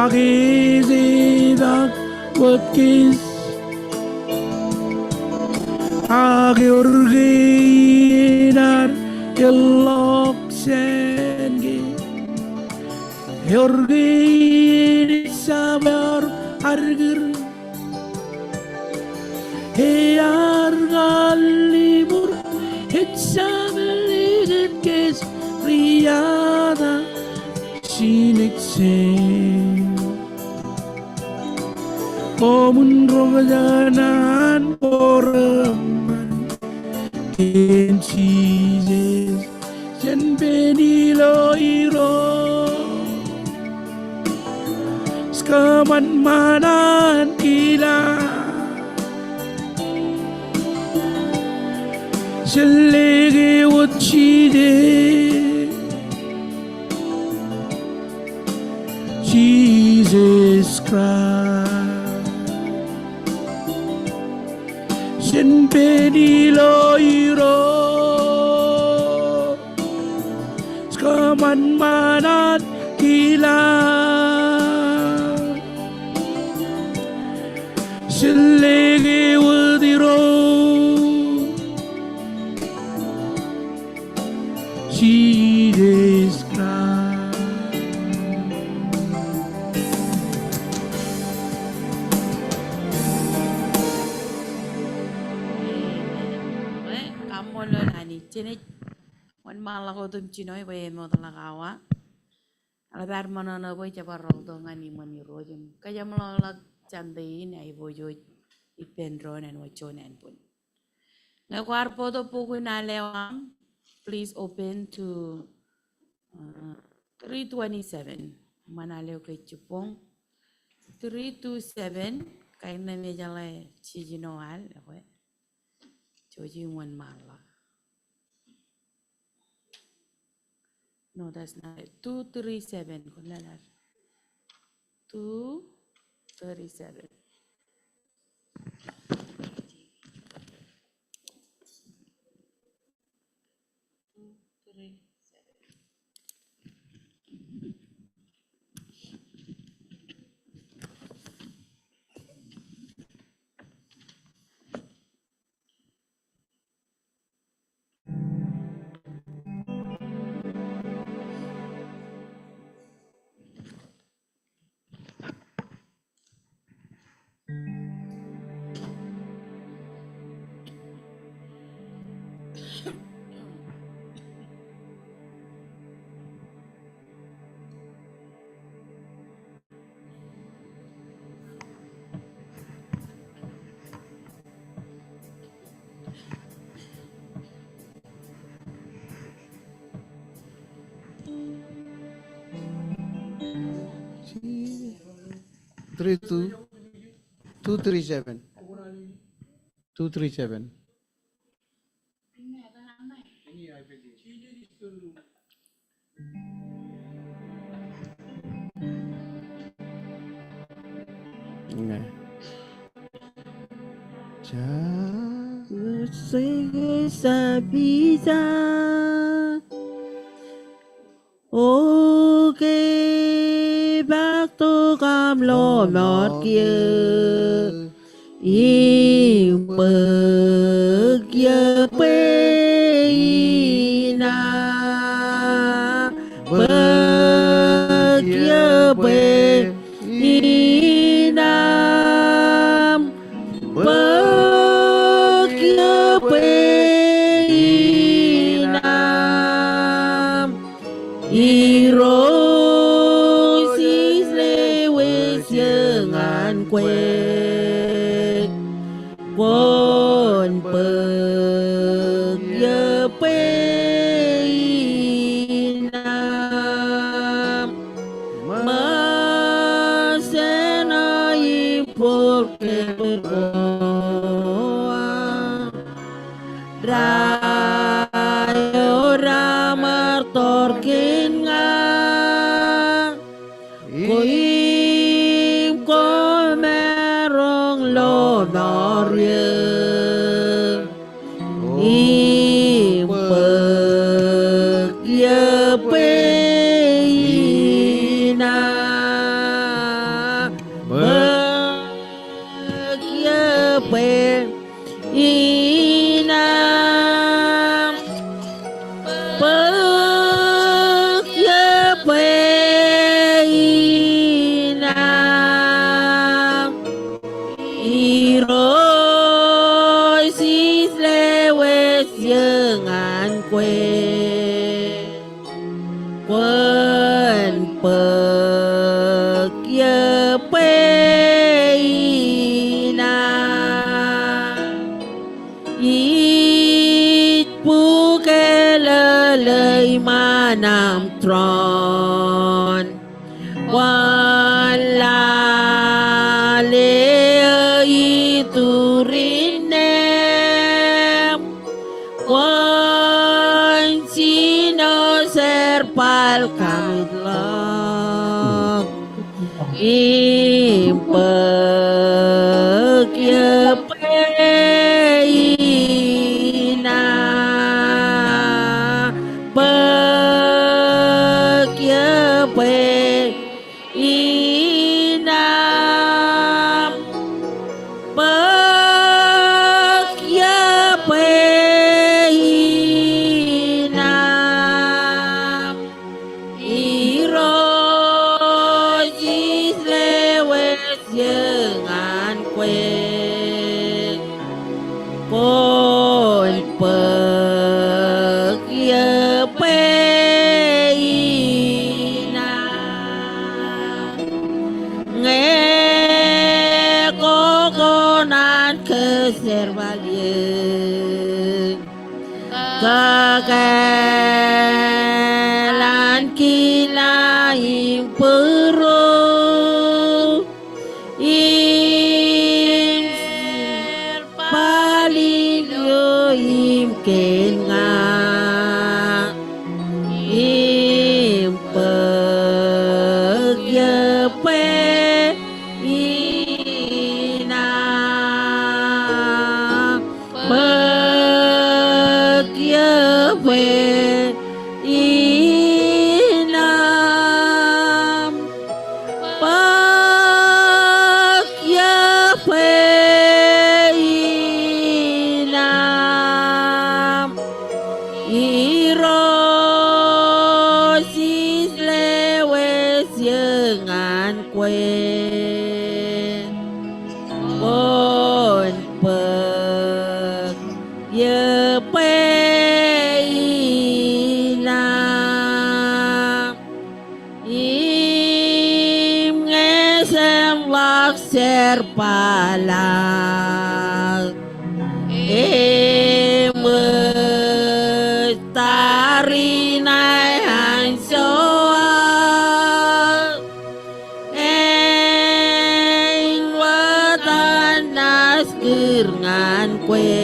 Agezidak Watkins Ageorginar Eloksengi Yorgini Sabar Argir Heyar Galibur Hitsabelit Kes Riyada Sinekse Komun Rogajanan Poraman Kenchizes Jen Benilo Iro Skaman Manan Kila Shalege Wachide Jesus Christ Shen Benilo Iro Skaman Manan Kila Shalege Wadiro Jesus Christ Kamu lo nani cini wan malah kau tuh cino ibu mau telah kawa alabar mana na boy coba roh tuh ngani mani rojum kaya melolak cantik ini ibu jo ipendron and wacon and pun ngakuar foto puku nalewam please open to 327 manalew ke Jepang 327 kain nama jalan Cijinoal apa Joji wan malah no that's not it 237 kunalar 237 237 237 Sabisa Okay back to cam lo mót kia y bờ kia pe na bờ kia pe na bờ kia pe na Irosis lewes yengan kwe Won pek ye peinam Masena impor keberkoa Rayo ramar torkin nga Koim ko merong lo norye Impek ye peinam tron wala le iturinem wan sino serpal kamidlam impagyapeina pagyapeina pagyapeina irojis lewes jangan kue pon pagyapeina nghe kokonan keserbalien kagalan kilaing peru im paling yo im kenga im pagyapeina pagyapeina pagyapeina irosis lewes jangan kue pon pagyapeina im ngesem lak serpalang mestari nai hansoa eng watan nas ngan kue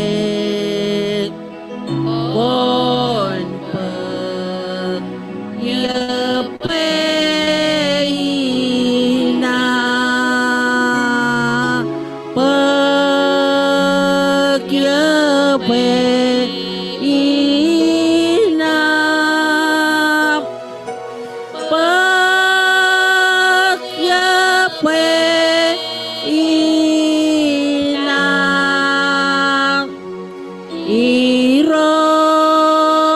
pon pagyapeina pagyapeina pagyapeina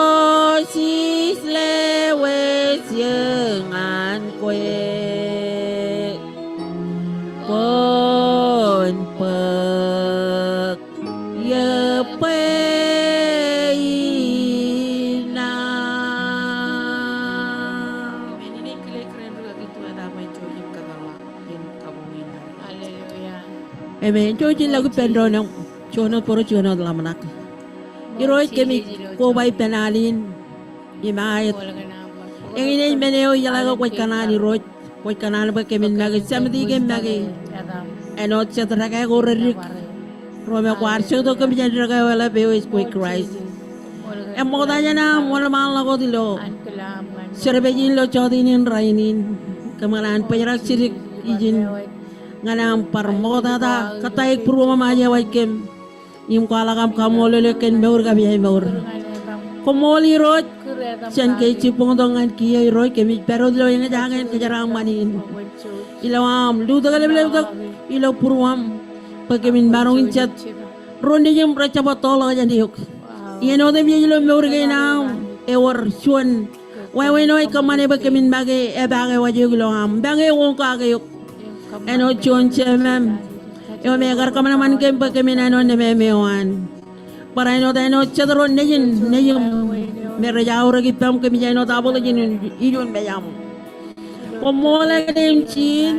irosis lewes jangan kue pon pagyapeina ini keren juga gitu ada apa itu yang kagala yang kamu ini haleluya Amen. Joji lagu pendro nang chono poro chono dalam nak. Iroi kemi ko bai penalin imayat. Yang ini meneo yalaga ko kanali roj ko kanali ba kemi nagi samdi kem nagi. Enot chatra ka ko rik. Rome kwar chodo kemi jadra ka wala be is ko Christ. Emo danya na mola mal lago dilo. Serbejin lo chodinin rainin. Kemalan perak sirik izin nganam parmoda da kataik puruma maja waikem im kalakam kamolele ken meur ga biai meur komoli roj sen ke cipong dongan kiai roj kemi pero dilo yang jangan kejarang manin ilawam lu da gale bele ilo purwam pakemin barong inchat ronde jam racha botolo ga jandi yok yeno de biai lo meur ga now ewor chuan wai noi kamane pakemin bage e bage wajulo am bage won ka ga yok eno chon chemem yo me gar kamana man kem pa kemin ano ne me mewan para eno da eno chadro nejin me rajao ragi pam kemi jeno da bolo jin ijon be yam komole dem chin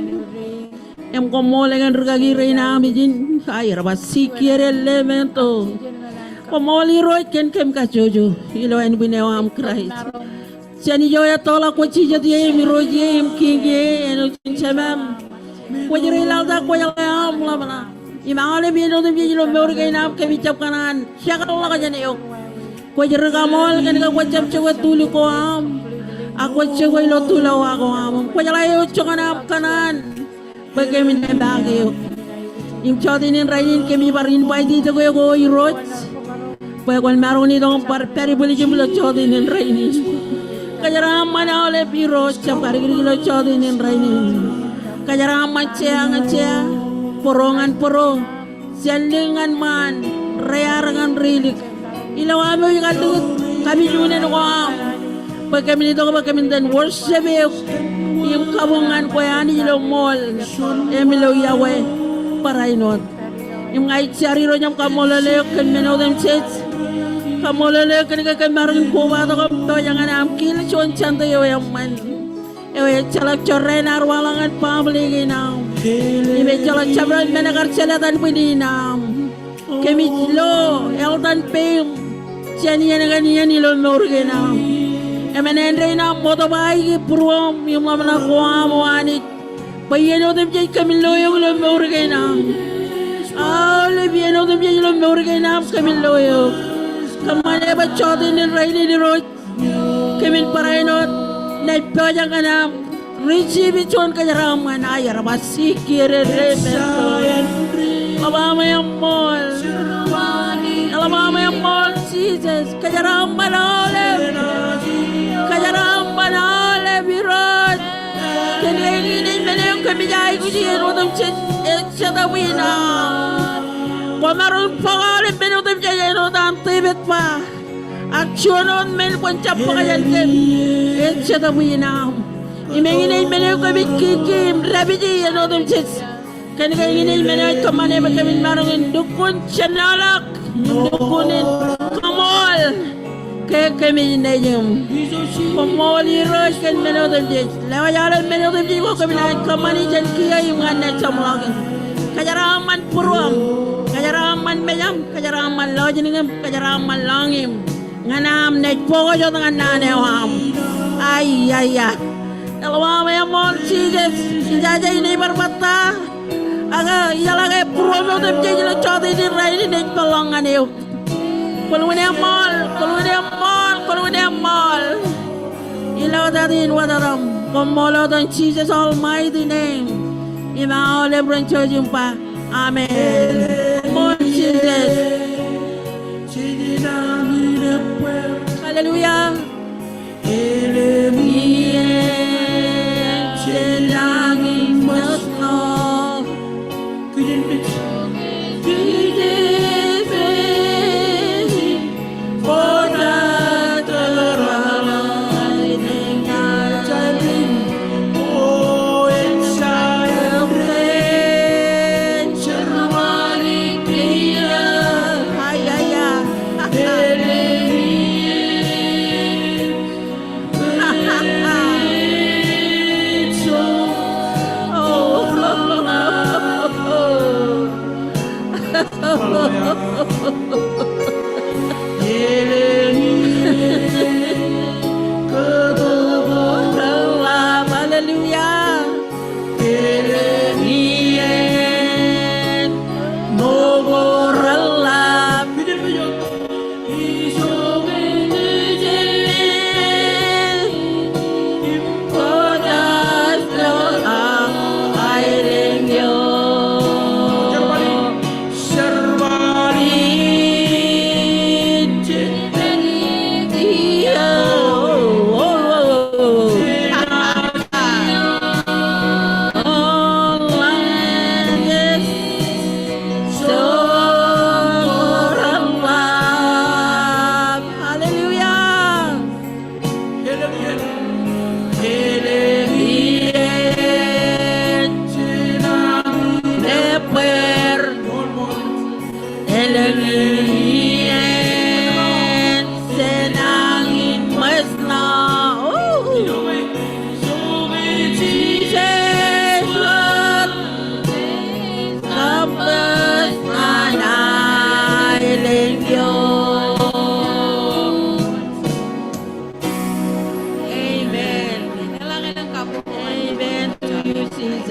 em komole gan rugagi reina mi jin ay raba sikiere elemento komoli roy ken kem ka jojo ilo en binewam Christ Seni joya tola ko chi jadi mi roji im kingi eno chinchemam. Ko jere lalda ko yala am la bana. Imangale bi no bi lo meur kay nam ke bi chap kanan. Siya ka la ka jane yo. Ko jere ka mol kan ka ko chap chewe tuli ko am. Ako chewe lo tulaw ako am. Ko jala yo chokana kanan. Bagaimana min bagi yo. Im chodinin rainin ke mi barin pai di to ko irot. Pwede kung meron itong peribuli jumlo chodinin rainin. Kajara mana oleh biro siap kali kilo chodinin rainin. Kajara macea ngacea porongan poro selingan man rearangan rilik. Ilaw amo yung katut kami junen ko am. Pag kami nito kapag kami dan worship yung kabungan ko yan ilaw mall emilaw yawe para inot. Yung ngay tsari ro niyang kamolale kan menodem chets. Kamolale kan ka marin ko ba to to yang anam kil chon chanta yo yang man. Ewe chalak chorren arwalangan pamli ginam. Ibe chalak chabran menagar chalatan pininam. Kemi lo eltan pem. Chani yang ni lo morgenam. Emenendre na motobai purwam yung mamna ko amwani. Bayeno dem jay kamilo yung lo morgenam. Alle vieno dem jay lo morgenam kamilo yung. Kamane ba chodinin raini ni roch. Kemin parainot. Naipayang kanam. Receive chon kajaraman ayar basikire remento. Alabama yung mall. Alabama yung mall Jesus. Kajaraman olive. Kajaraman olive birot. Kiniginin mo na yung kamiyay ko siya. Rodong chadawina. Kumaroon pa ka ulit minutim siya. Rodong tibet pa. Aksyonon men pancap pakayan kem. Chadawina. Imenginin mo na yung kabikikim. Rabiji rodong chis. Kanika inginin mo na yung kamane ba kami marungin. Dukun chanalak. Dukunin. Kamol. Kaya kami inayim. Kamol iros kan menodem chis. Lawayalan menodem chis ko kami na kamani jan kiya yung anak sa mulakin. Kajaraman puruam. Kajaraman mayam. Kajaraman lojiningam. Kajaraman langim. Nganam net poko jo dengan nanewam. Ay. Alabama yang mon Jesus. Sinjaja ini berbata. Aga iyalah kayak promo dem jadi lo coba di raini net pelongan yuk. Kalau dia mall. Ilaw datin wadaram. Komolo dan Jesus Almighty name. Ima oleh brancho jumpa. Amen. Mon Jesus. Haleluya.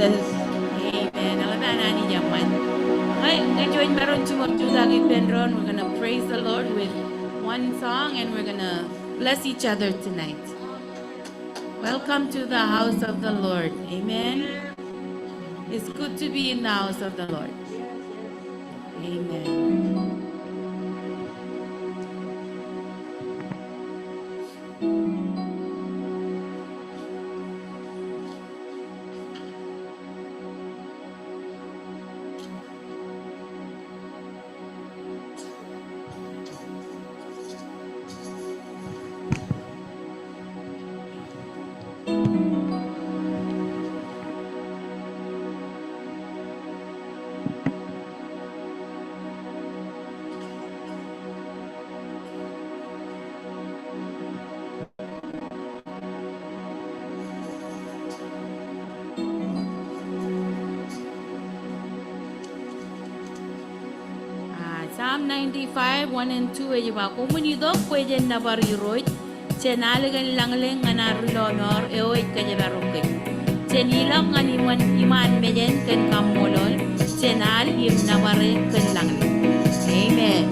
Jesus. Amen. Alabana ni jaman. Ngayon meron tumagtulagi Benron. We're gonna praise the Lord with one song and we're gonna bless each other tonight. Welcome to the house of the Lord. Amen. It's good to be in the house of the Lord. Amen. Psalm 95, 1 and 2 ay ba komunido pwede na bariroy cenalagan langleng nganarulonor eoy kajabarokay cenilam nganiman iman mejen ken kamolol cenal im nabare ken langleng. Amen.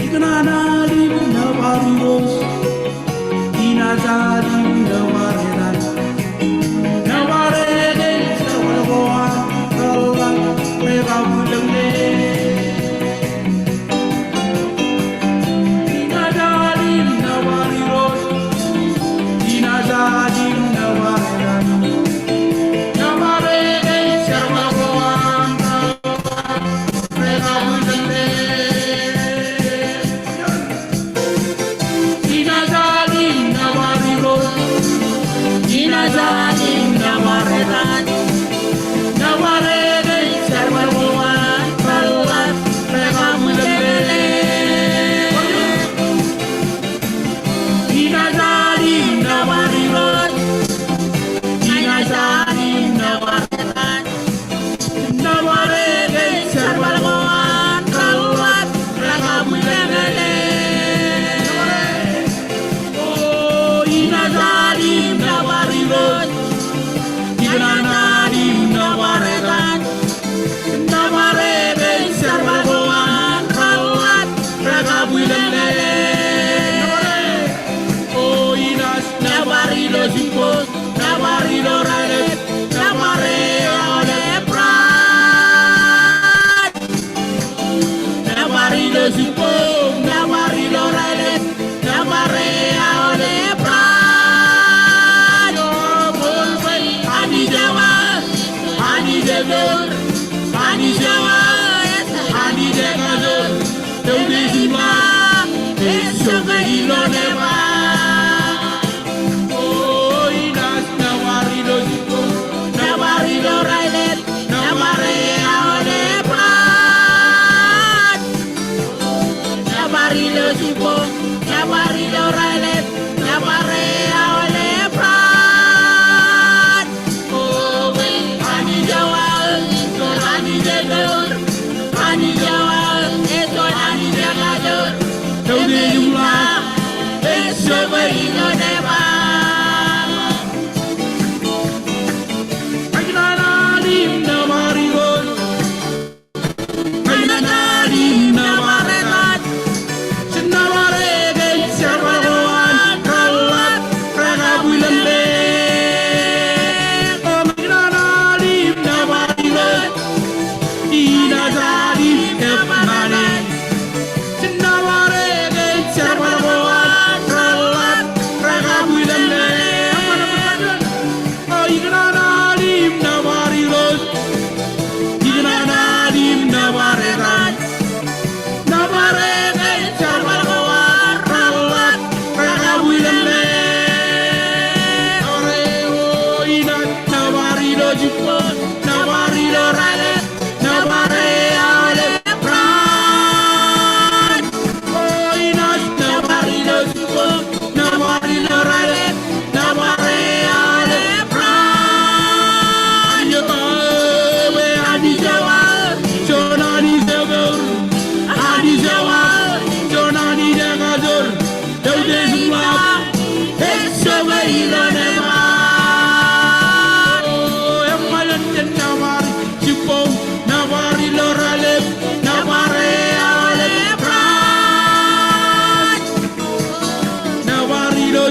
Ikananalim na bariros, inazalim na marenan.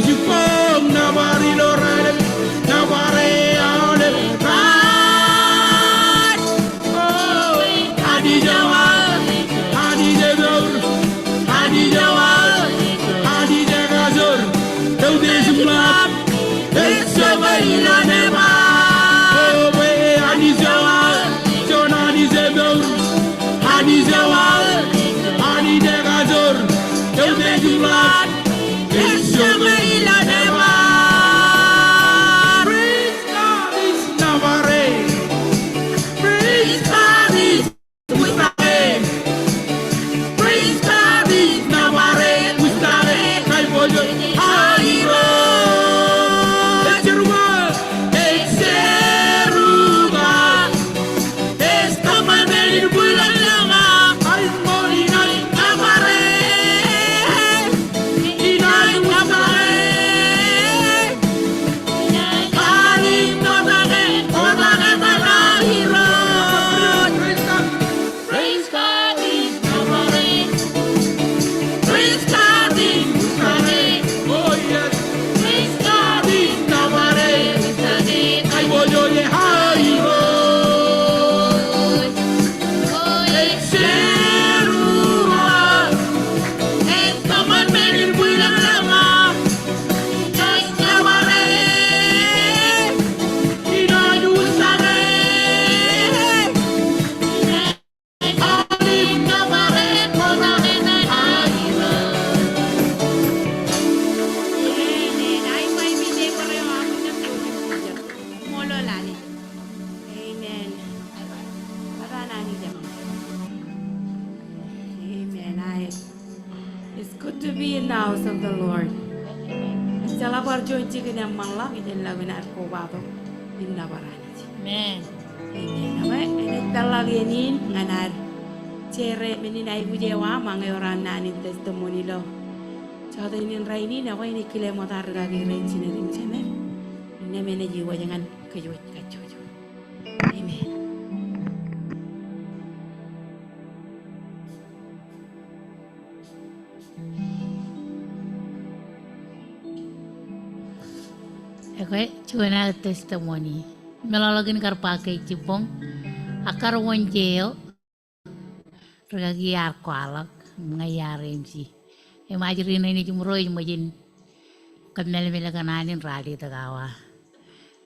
Shupong Navari Lorale Navare Ale Pride Oh Hadi Jawal Hadi Jador Hadi Jawal Hadi Jagazor Taude Sumat Esabaila Neva Oh Hadi Jawal John Hadi Jador Hadi Jawal Hadi Jagazor Taude Sumat Esabaila Neva Praise God is Navare Praise God is Ustare Praise God is Navare Ustare Kaiboyo Hairo Echeruga Echeruga Esta manera bulan lama Ay morina Navare Inay Navare Harim Navare Odane Navare Praise God is Navare Praise God is Ustare Oh yes Praise God is Navare Ustare Kaiboyo Hairo Echeruga Esta manera bulan lama Ay Navare Inay Ustare Harim Navare Odane Navare Ay may bigay ko rin ako ng puso. Molo lali. Amen. Para nani jam. Amen. It's good to be in the house of the Lord. Jala barjo chicken yang mangla kita lagu nak kobado inna barani. Amen. Amen. Apa? Ini talaga ini nganar. Cere meninai bujewa mangayoran nani testimoni lo. Cada ini raini na ini kile motar gagi rain sini channel. Ini mene jiwa jangan kejut kacojo. Amen. Okay, chuna testimony. Melalagin karpakai cipong. Akar wanjeo. Regagi arko alak. Ngayarim si. Imajirin ini cumro imajin. Kamel mela kananin rali tagawa.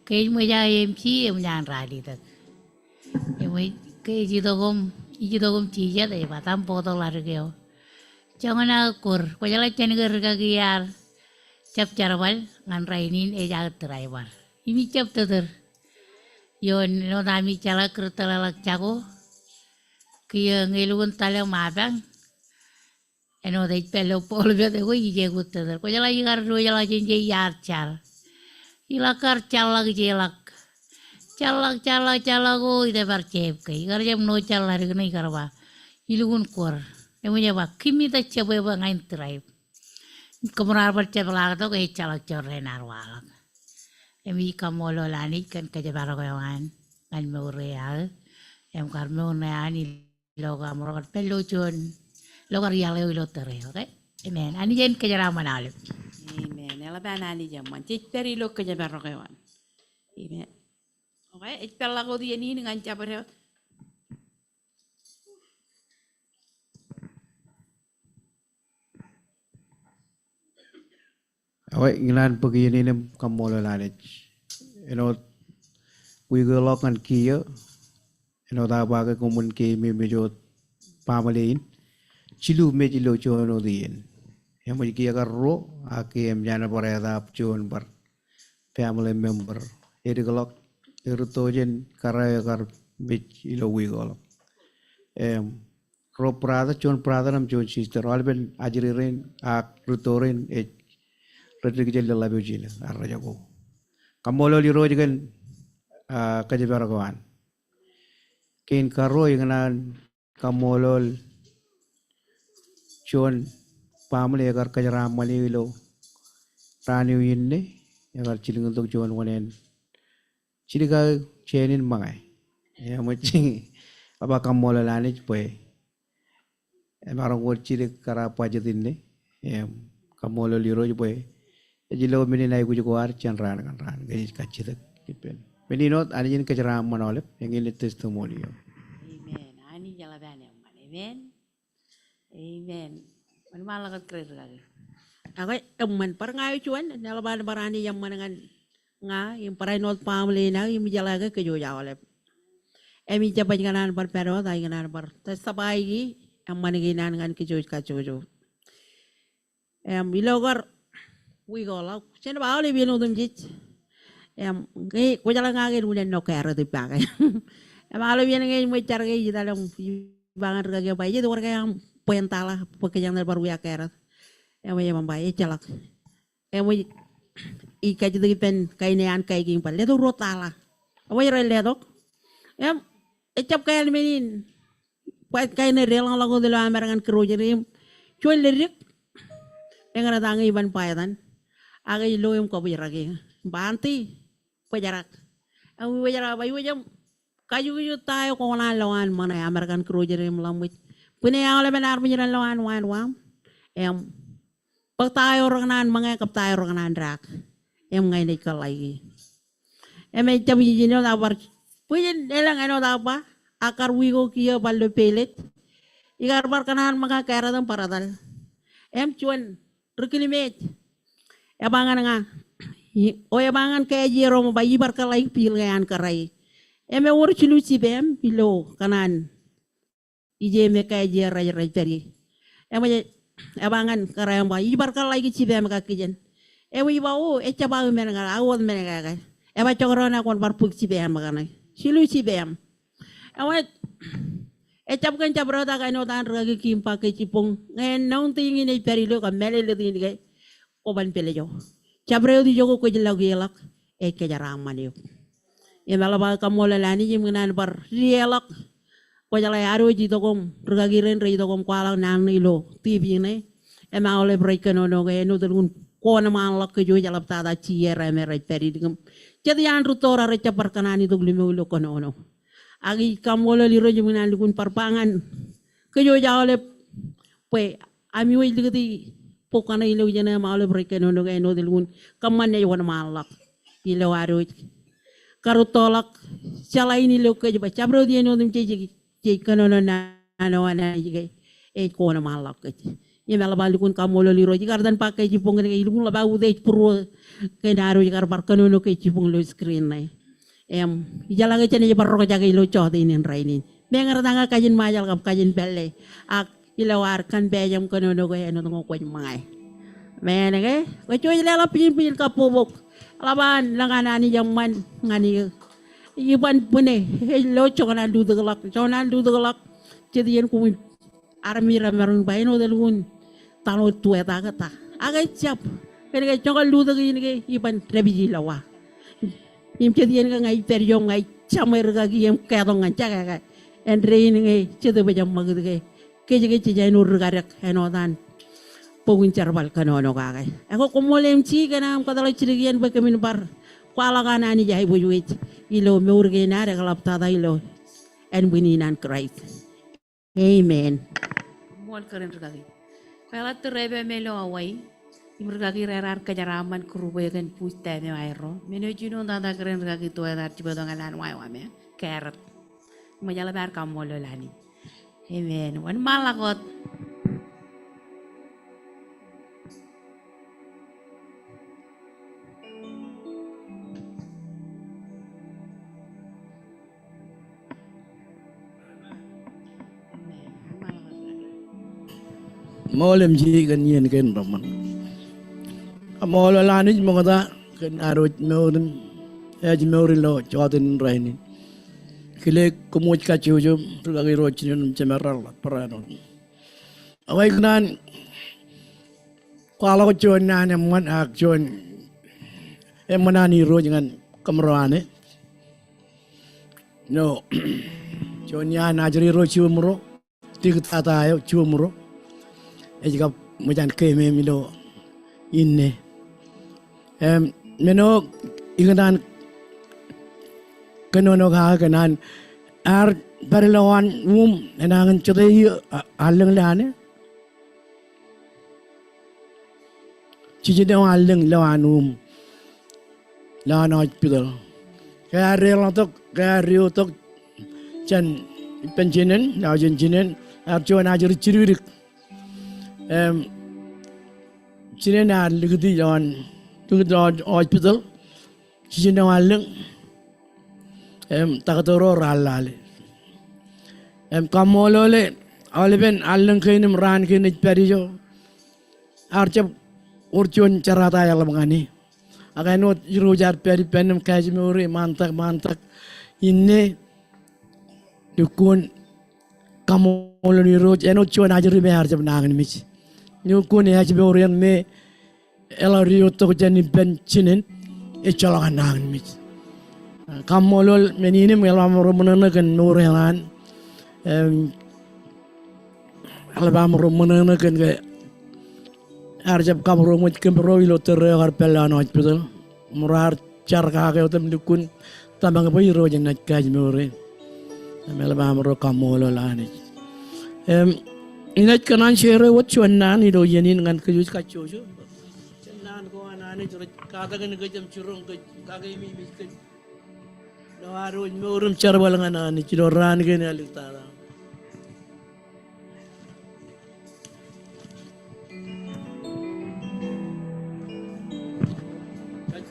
Kay mo ja MC emjan rali tag. Emay kay jidogom chija de batam poto largeo. Jangan akur. Pajala chanigar regagi yar. Cap carabal ngan rainin eja driver. Imi cap ter. Yon no dami chala kertala lak cago. Kaya ngelun tala mabang. Eno de pelo polvo de goi je gutter. Ko jala yigar ro jala jinje yar chal. Ilakar chalak jelak. Chalak go ide bar chep kai. Gar jam no chal hari gnai karwa. Ilugun kor. Emo jaba kimi ta chebe ba ngain tribe. Kemrar bar chep lag to kai chalak chorre narwala. Emi kamolo lani kan ka jabaro kawan. Kan more ya. Em kar mo na ani loga moro pelo chon. Logar yale ilo tere, okay? Amen. Ani jen kejara manalip. Amen. Ela ba nani jaman. Cipteri lo kerja barokawan. Amen. Okay, ispel lagu dia ni dengan cabar. Awak ingin pergi ni kamu lalat. We go lock and key. Dah bagai komun key mejo pamalein. Cilu mejilo jono diin. Yang mungkin agar ro, aki jana berada jon ber family member. Kalau tojen karaya kar mejilo wigolo. Ro jon nam jon sister. Alben ajiririn rutorin Rodriguez lalu jila arrajago. Kamolo li rojigan kajibaragawan. Kain karo yang kamolol John family agar kajaram malilo rani winne agar ciling untuk John wanen ciliga cenin mangai ya macing apa kamu lalani cepoi emang orang cili kara pajatin ne ya kamu loliro cepoi Jilo meni nai kuju kuar chan ran kan ran gaji kacidak kipen. Meni not ani jen kejaram manolep yang ini testimoni. Amen. Ani jala bane man. Amen. Amen. Man malakat krer lagi. Ako man par nga chuan nalaban barani yang manangan nga yung paray not family na yung mijalaga kayo jawalep. Emi jaban ganan par pero dai ganan par. Tas sabay gi ang maniginan ngan kajo. Ilogar wigola. Sino ba oli bino dum jit. Ngi ko jala nga ngin ulen no kera di pa kay. Malo bien ngi mo char gi dalam bangar ga ba ji dor ga puentala porque yang del baru ya kera. May mambay chalak. May ikaj di pen kay nean kay ging pal. Ledo rotala. Away re ledok. Echap kay menin. Pwede kay na real ang lago dilo American cruiserim. Chuan lirik. Yang ada tangi iban payatan. Agay loyom ko biragi. Banti. Pajarak. Ang pajarak bayu jam. Kayu tayo kung lawan mana American cruiserim lamit. Punaya ole benar menyiran lawan wam. Pag tayo ranganan mga kap tayo ranganan rak. Ngay ni kalay. May tabi jino dapat. Puyen elang ano dapat. Akar wigo kiyo baldo pelit. Ikarbar kanan mga kera ng paradal. Chuan rukilimet. Abangan nga. O abangan kaya jero mo ba ibar kalay pil ngayon karay. Wor chilu si bem pilo kanan. Ije me kaya jero ray peri. Abangan karayang ba ibar kalay ki si bem kakijen. Iba o echabaw menenga awod menenga. Chokron akon barpuk si bem magana. Chilu si bem. Echap kan cabro ta kaino tan ragi kimpa ke cipong ngen naun tingi nei perilo ka mele le tingi ke oban pelejo cabro di jogo ko jela gelak ke jaram maniu mala ba kamola lani jim nan bar rielak ko jala aro ji to kom ragi ren re to kom kwala nan ni lo tibi ne ma ole break no no ke no dun ko na man lak ke jo jala ta da ci yere me re peri digam jadi an rutora re capar kanani to glimo lo ko no no agi kamola liro jumunan dukun parpangan kejo jawale pe ami way digati pokana ilo jana maale breke no ga no dilun kamane wana malak ilo aro karutolak sala ini lo ke ba cabro di no dum ci kanono na no ana jige ko na malak ke ye mala balikun kamola liro jigar dan pakai jipong ga ilun la ba ude pro ke daro jigar parkano no ke jipong lo screen nai ijala nga chene barro ka jagay lo chote inin rainin bengar tanga kajin majal kap kajin belle ak ilawar kan bejam kono no ko eno ngo ko mangay mene ke ko choy lela pin ka pobok laban langana ni jamman ngani iban bune lo chona du deglak cediyen ko armira marung bayno delun talo tueta kata agay chap kene ke chokal du degin ke iban trebi lawa cediyen ka ngai peryo ngai chamer ga giem kadong ngaca kaendre ngai cedo bejam magud ke jige nur garek enodan pogun charbal kanono ka kai ako komolem ci ganam kadala cirigen ba kemin bar kwala kana ni jai bujuit ilo meurge na re kalap tada ilo en buninan Christ amen Mol keren rugagi. Kaya terebe melo away. Imurgagi rerar kajaraman kurubayan pusta me wairo. Meno juno dada keren rugagi to dar ciba dongalan wai wame. Karat. Majala bar kamolo lani. Amen. Wan malakot. Molem ji kan yen ken raman. Amol lani mo kata kan aroj meurin ej meurin lo chotin raini. Kile kumuj ka chuju lagi rojin cemeral parano. Awai kan kalau cuan nanya man ak cuan manani roj dengan kamrane. No. Cuan ya najari roj chumro tigtata ayo chumro. Jika macam keme milo ini, meno ikanan kenono kah kenan perlawan enangan cotai alang lane, Cijine waling lawanum. Lawan hospital. Kaya real tok kaya rio tok chan penjinen lawan jinen arjuan ajar ciririk. Cinen ar ligdi lawan hospital. Cijine waling takatoro ralale. Kamolole Oliven Allen Kinim Ran Kinit Perijo Archep Urchun Charata Yalamani. I know Rujar Peripenum Kashmiri Mantak Inne Dukun Kamoloni Road and Uchun Ajari Arjab Nagan Mich. Nukun Hajborian me Elario Tokjani Ben Chinin Echalan Nagan Mich. Kamolol Meninim Elam Romanak and Norelan. Alabama Romana kan ke arjab kamro mut kembro ilo terregar pelano hospital murar charka ke utam dukun tambang apa iro jangan kaj mere Alabama ro kamolo lani inat kanan share wat chuan ido yenin ngan kujus kachojo nan ko anani jor kaga kan ke jam churung ke kaga mi ke no aro murum charbal ngana ni chidoran ke ne alitara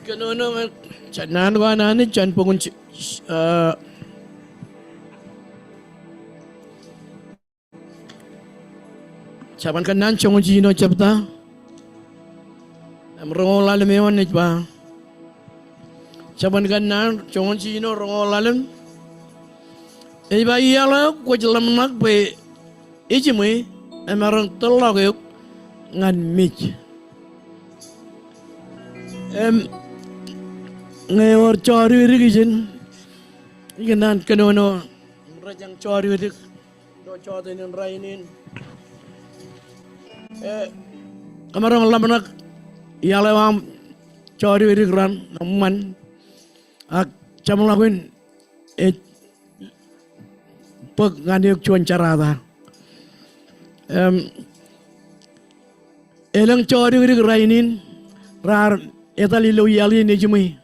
Kanono chanan ko anani chan pungun chaban kanan chongo jino chapta amrongo lalim yon nit ba chaban kanan chongo jino rongo lalim ba iyala ko jelam nak be ijimi emarang tolog yuk ngan mich ngayor cari rigijin ikan kanono rajang cari rig do cotenin rainin kamarong lamanak yalawam cari rig ran naman ak camlakuin pag nganyok cuan carata elang cari rig rainin rar etali lo yali nejumi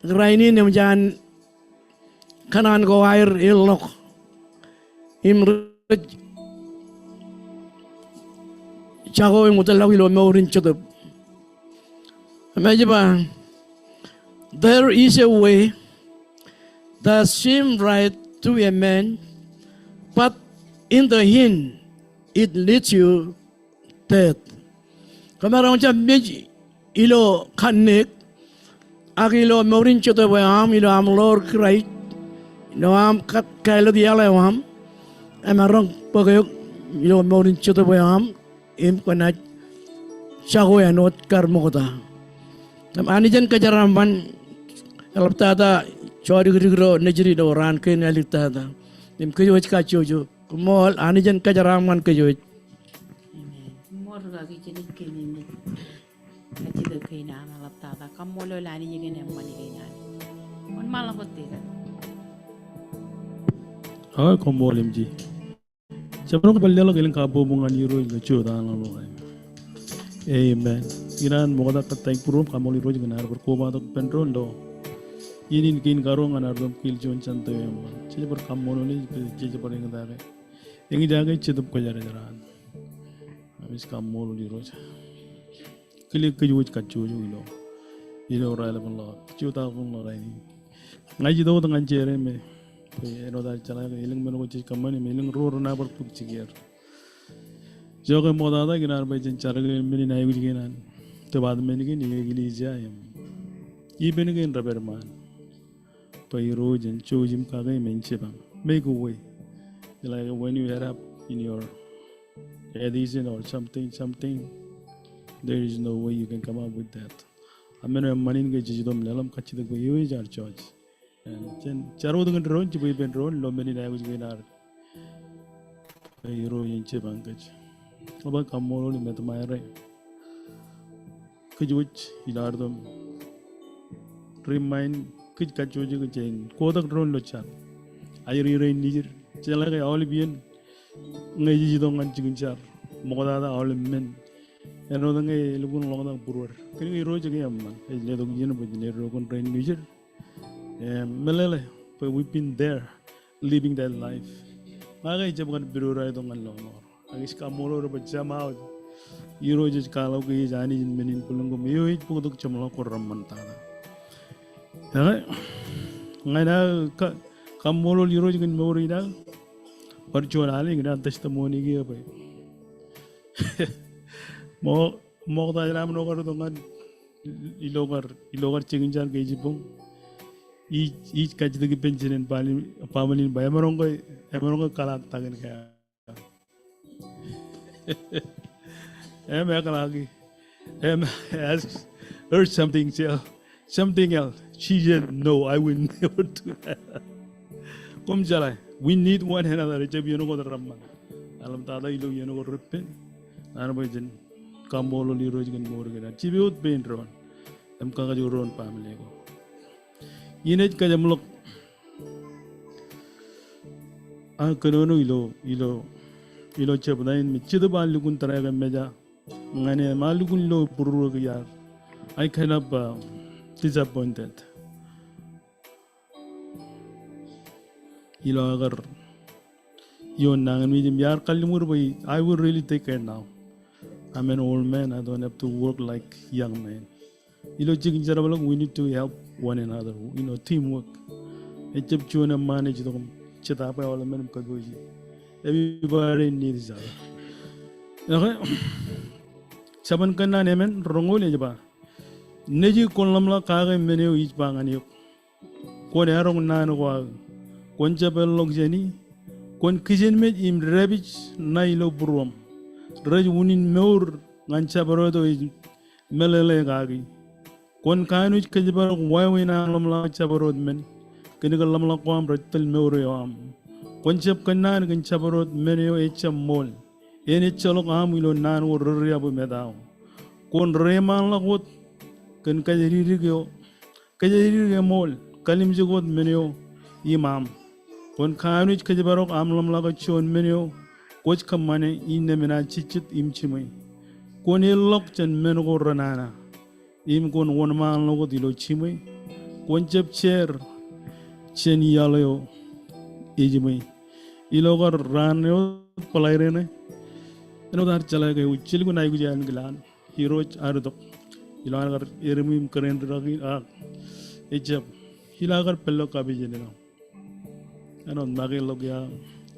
raini nem jan kanan go air ilok imrej chago mutalawi lo maurin chodob imagine there is a way that seems right to a man but in the end it leads you death kamarang jam meji ilo kanek agilo maurin chodob am ilo am lor krait ilo am kat kailo diala am amarong pagayok ilo maurin chodob am im kanaj chago anot karmota nam anijan kajaramban alaptada chori grigro nejri do ran ken alitada nim kayoj ka chojo kumol anijan kajaraman kayoj morga ki jenik kenini ati de kaina na laptada kamolo lani yegen em mani kaina on mala hotte kan ah kombolim ji Sabro kapalya lo galing kabo bunga niro yung chuda na lo ay. Amen. Inan mo kada katay purum kamoli ro yung narar ko ba to pentrol do. Inin kin karo nga narar kil jon chanto yung man. Chile par kamolo ni chile par yung dare. Yung jaga chidup ko jara jaran. Abis kamolo ni ro. Kili kajuj kajuj lo. Ilo rai lapon lo. Chuta pun lo rai ni. Ngaji do tangan chere me. Eno dar chala ilang meno ko chis kamani ilang ro na par tuk chiger joge moda da ginar bay jen charage meni nay guj genan to bad meni ge ni gili jayam I ben ge raberman pay ro jen chojim ka ge menche bang make a way like when you head up in your edition or something there is no way you can come up with that ameno manin ge jidom lalam kachi de go yoy jar choj chen charo dengan drone cibai ben drone lo meni na guj genar hero yin che bangaj aba kamolo ni met mayre kujuj ilardom remind kuj kachuj ge chen kodak drone lo chan ayri re nijir chela ge olivian ngai ji dong an chigun char moda da olimen Ano nang lugun long nang purwar. Kini iro jagi amman. Le dog yin ba jine ro kon rain niger. Melele, but we've been there, living that life. Maga jab kan biru rai dong kan long nor. Agis kamolo ro ba jamao. Iro jaj kalau ke jani jin menin pulung ko miyo it puduk chamlo ko ramman ta. Ngai na kamolo iro jin mori na. Perjuangan ali ngina testimoni gi apa. Mo ta jam no kar dongan ilogar chinginjan ke jipung. Each catch the pension and family by Amarongo Kalak Tagan. Makalagi asks her something else. She said, no, I will never do that. Come Jalai, we need one another. You know what the Raman. Alam Tada, you know what repent. Anabajan, Kamolo, Rojan Morgan, Chibut Paint Ron. I'm Kagajuron family. Init ka jamlok kanono ilo chapdain mi chido ban lugun taraga meja ngane ma lugun lo puru ga yar. I kind of disappointed. Ilo agar yon nangan mi jim yar kalimur bai, I will really take care now. I'm an old man, I don't have to work like young man. Ilo chikin jarabalok, we need to help one another, teamwork. Echep chuna manage the chetapa all men kagoji. Everybody needs each other. Okay. Saban kana nemen rongol ejba. Neji kolamla kaga meneo each bangani. Kon arong nan wa kon chapel log jeni. Kon kijen met im ravage nailo burum. Raj unin meur ngancha barodo is melele gagi. Kon kanu kajibar wawina lamla chabarod men kinigal lamla kwam ratil meure am kon chep kanan kan chabarod menyo echam mol ene chalok am ilo nan wo rria bu medao kon reman la got kan kajiri mol kalim jigot menyo imam kon kanu kajibarok am lamla ka chon menyo koch kamane inne mena chichit imchimai kon elok chen mengo ranana im kon won man logo dilo chimai kon chep cher chen yalayo ejimai ilogar ranyo palairene eno dar chala ga uchil gu nai gu jan glan hero ardok ilogar ermim karen ragi ejab hilagar pello ka bijene no eno nage logya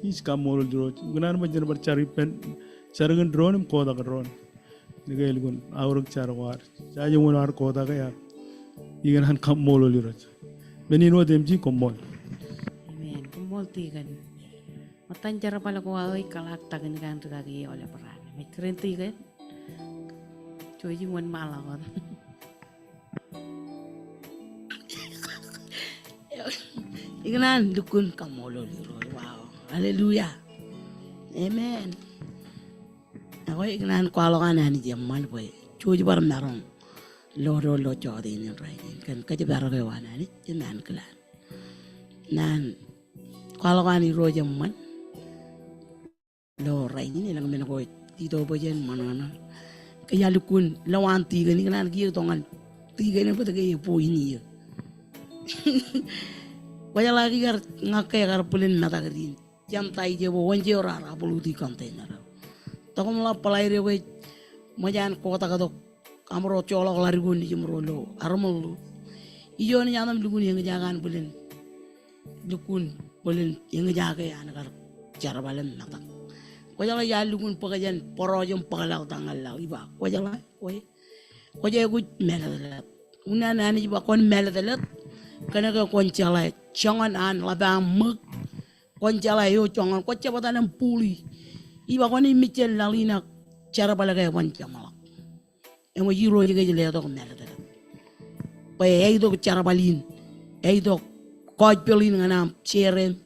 is kamol dro gunan ma bar chari pen chargan drone ko da drone Nigel gun auruk charwar saja munar kota kaya ikan han kamol lirat benino demji komol amen komol tigan matan cara pala ko ay kalak tagan kan tagi oleh peran may keren tigan cuy wan malah kan Ikanan dukun kamolo lirat. Wow, haleluya, amen. Ako ikanan kwalokan ani jaman boy. Cuy bar narong lo jodi ni rai kan kajibar ke wana ni jaman kelan. Nan kwalokan ni ro jaman lo rai ni lang men ko tito bojen manana. Kaya dukun lawan tiga ni kanan giyo tongan tiga ni pata kaya po ini. Kaya lagi kar ngakai kar pulin mata kerin. Jam tai je bo wanje ora apulu di kontainer. Tako mula palai rewe majan kota katok amro colok lari gun di jemrolo armolu. Ijo ni jangan dukun yang ngejagan pulin dukun pulin yang ngejaga ya anak cara balen mata. Kaya lagi ya dukun pekerjaan porojom pengalau tanggal lau iba. Kaya lagi kaya aku meladat. Una nani iba kon meladat. Karena ke koncalai jangan an labang mek koncalai yo jangan ko cepatan puli iba ko ni michel lalina cara balaga wancamalak emo yiro jige jele to mel dara pay ay do cara balin ay do ko pelin ngana ceren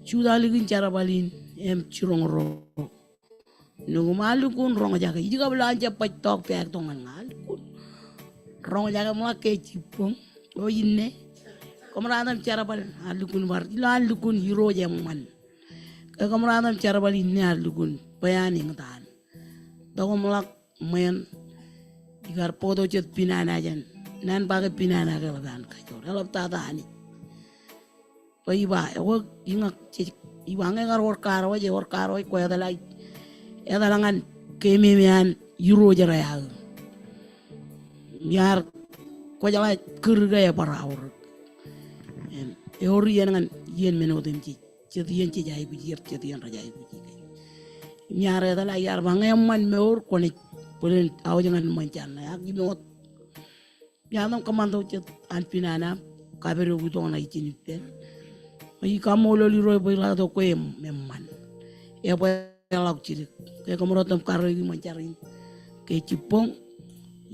sudah ligin cara balin em curong ro nungu malu kun rong jaga juga belanja patok pek tongan ngal kun rong jaga mo ke cipong o yinne Kameradan cara bal alukun war ila alukun hero jaman kameradan cara bal ini alukun bayani ngatan dako mulak men igar podo chet pinana jan nan baga pinana ga gan ka jor elap ta dani pai ba e inga iwang ngar wor karo je wor karo ko ya dalai ya dalangan kemi mian euro jara ya nyar ko jala kurga ya parawur en e ori yan yen meno dem ci yen ci jay bu yep ci yen rajay bu ci ñaare dala yar ba ngay man me or ko ni polen aw jangan man chan ya gi mot ya nam komando ci an pinana ka be ru do na ci nit ben ay ka mo lo li roy boy la do ko em mem man e boy lak ci ke ko mo rotam kar gi man charin ke ci pon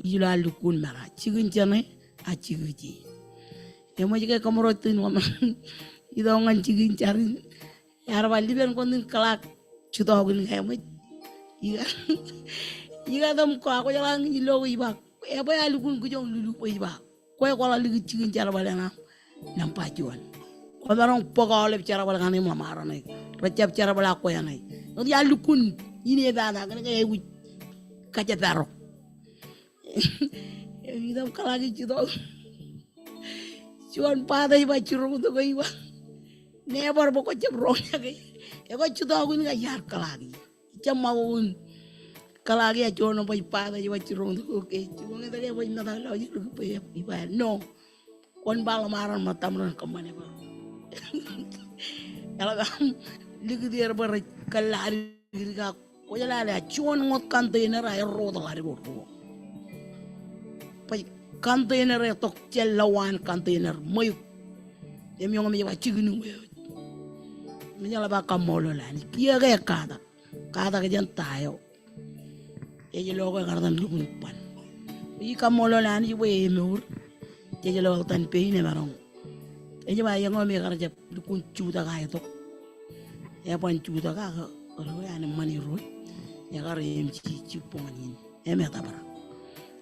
yi la lu kun mara ci gin jane a ci gi e mo jike ko mo rotin wa i do ngan ci gin charin yar ba li ben ko nin kala ci do gin ngay mo yiga dam ko jala ngi lo wi ba e boy ali kun gu jong lu wi ba ko la li ci gin jar ba lena nam pa ci won ko daron pogo le ci rabal ngani ma mara nay recep ci rabal ko yanay no ya lu kun yine da da ngay wi ka ca daro e dam kala gi ci do ci won pa day ba ci ro do bay ba ne bor ba ko ci ro ñagay e ko ci do gu nga yar kala gi ci ma won kala gi ci won bay pa day ba ci ro do ke ci mo nga day ba na da lo yi ko ba no kon bala maran ma tamron ko mané ba yalla ga ligi der ba rek kala ri ga ko jala la ci won ngot container ay ro do la ro pa container tok ci lawan container moy dem yo mi ba ci gnu mi ñala ba kam molo la ni ki ga kada ga jan tayo e ji logo gardan lu pan yi kam molo la ni we mur je lo tan pe ne marong e ji ba yang mi gar jap du kun chu da ga to e ban chu da ga ro ya ne mani ro ya gar yem ci poni e me ta bara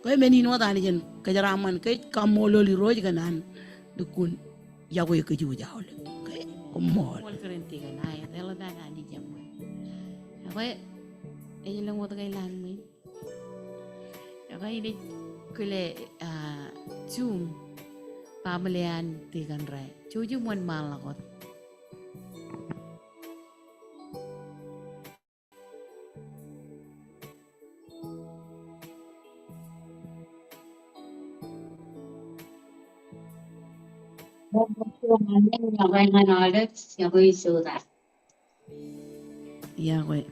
ko me ni no da ni jen ka jara man ke kam molo li ro ga nan du kun ya go ke ju jawle ke ko mol wal kerenti ga na ya dela da na di jam ko e lang mo tagay lan mi ko ini kule zoom pamelian tigan rai cuju mon malakot ya gue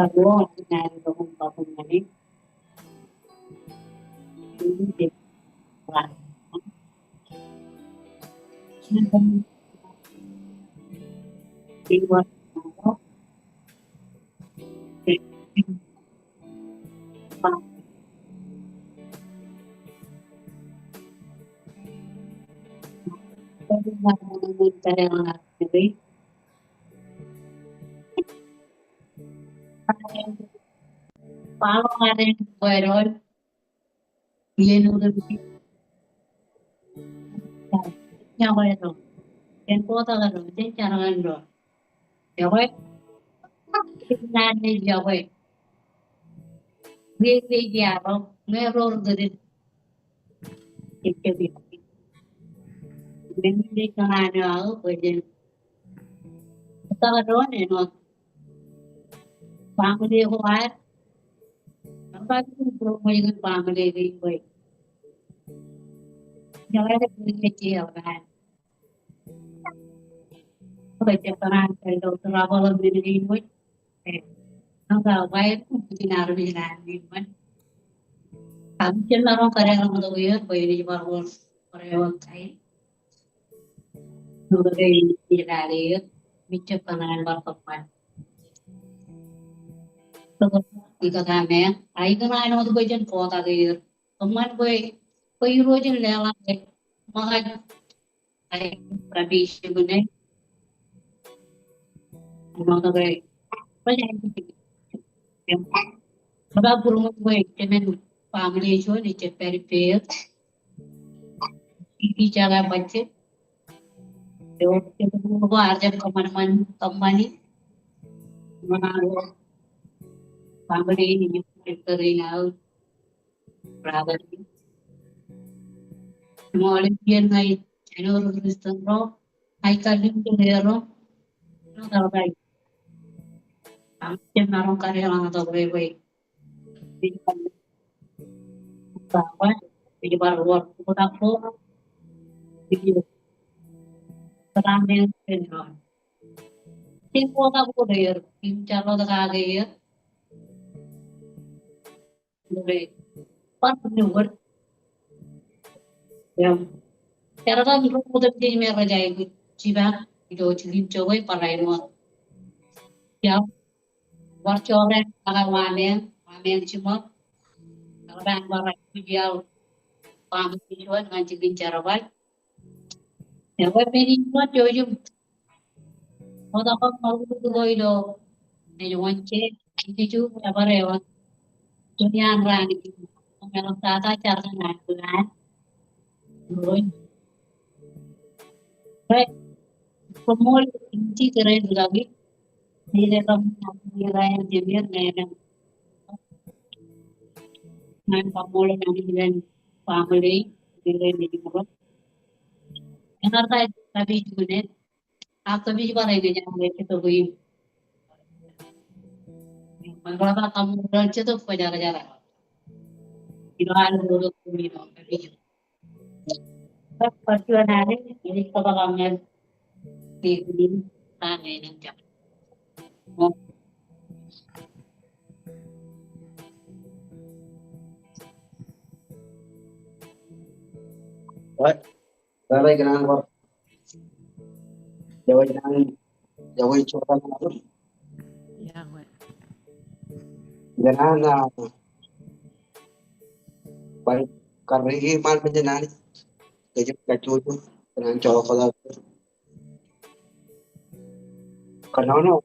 Kalau dengan kampung ini, ini lah. Iwan, Kalau ada yang viral, dia nulis yang viral, yang kota kan, yang cara kan, ya weh, sebenarnya ya weh, dia apa, meror dari itu dia, dia kan ada apa je, kita kan ni no, family huat. Apa itu promosi family ini boy? Jangan ada kecil kan? Baca peran kalau travel begini boy, angka baik binar ini boy. Kami cina orang kerja orang tu ya, boy ini baru orang lain. Dulu ini tidak ada, bicara peran berteman. Ika kame, ai kana ano to bajan kota ge, teman gue, rojan lela ge, maga ai pradesh bune, ano to ge, bajan maga purung gue, temen family jo ni ceperi pe, Bicara baca, kita arjam kemana-mana, menaruh family ini kita berada di Malaysia ngai, channel Kristen ro, hai kalian tu hero, kalau baik, kami narong karya orang atau baik-baik, di bawah, di bawah kita pro, di terang yang benar. Tim kota boleh, tim calon terkaya ya, boleh. Pas menurut yang cara kan itu mudah jadi mereka jadi ciba itu cilim coba parai no ya warcoren kalau wanen cuma kalau dan parai dia paham tujuan dengan cilim cara baik ya web ini cuma coba mau dapat mau itu itu nih wance itu juga apa rewat dunia rani kalau tata cara ngajuan baik pemul inci keren lagi nilai nilai jemir nilai pemul nilai family nilai nilai yang artinya tapi juga aku juga lagi jangan kita bui beberapa kamu belajar tuh pelajar-pelajar itu ada dulu kumino tapi perjuangan ini kebagangan di sana ini jam. What? Lalai kenangan kok. Jauh coba apa? Ya, gue. Jangan baik karena ini mal penjenan. Kacu tu dengan cowok kalau karena no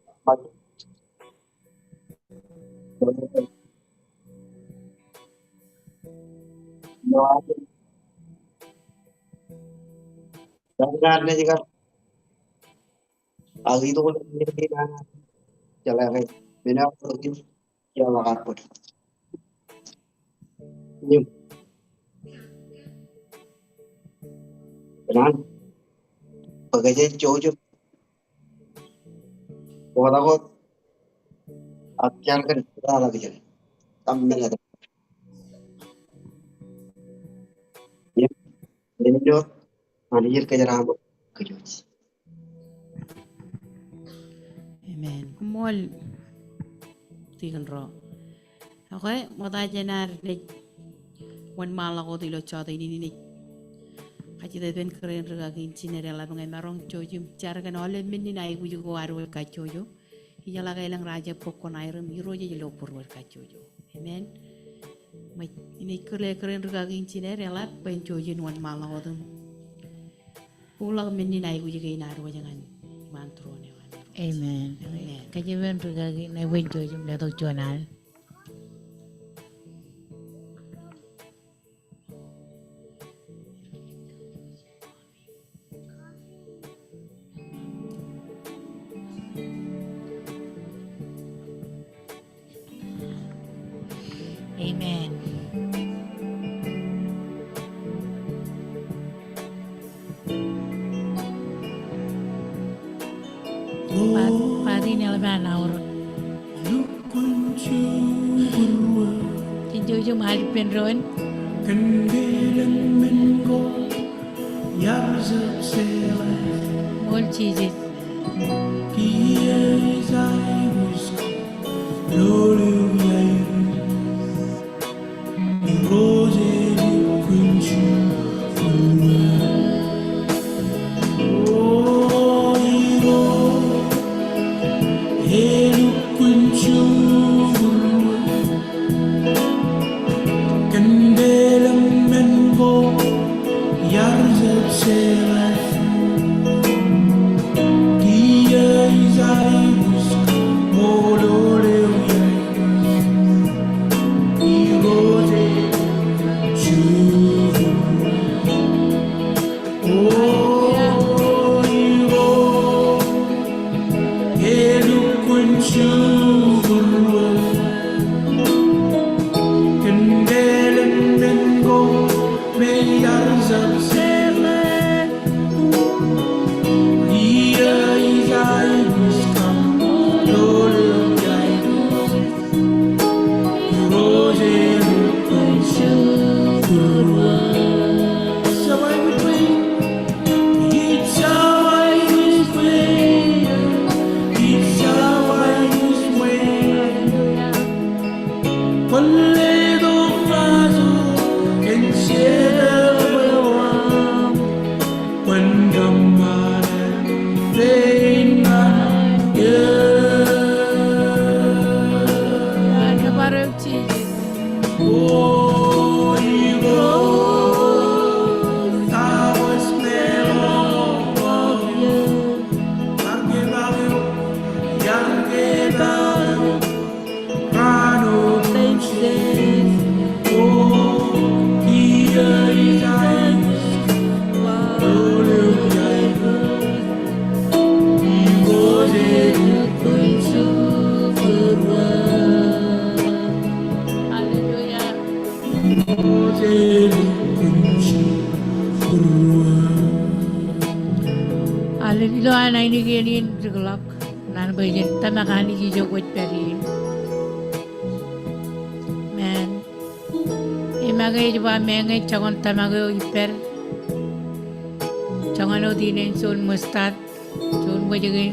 jangan juga agi itu kalau ini jalan bina pergi jalan karpet ini benar bagaimana jauh orang aku ajar kan kita lagi jadi tampil ada ya ini jo manajer kejar apa kerja Amen. Kumol tigan ro. Okay, mau tanya nar dek wan malah ko tilo chota ini kaci pen keren rega kincine rela bangai marong chojum cara kan oleh minni na ibu juga waru kacojo hijala kailang raja pokon airum hiro je lo purwar kacojo amen mai ini keren rega kincine rela pen chojin wan malah ko tum pulang minni na ibu juga inaru jangan mantro ne wan Amen. Kaji ben rega na wen chojum le to chonal. Amen. Pati nilai naur. Cincu mahal penron. Mol cheese. Alhamdulillah na ini gini gelap nan bayin tamakani jijo kuat peri man imagai jwa mengai changon tamago iper changon odine sun mustad sun bajage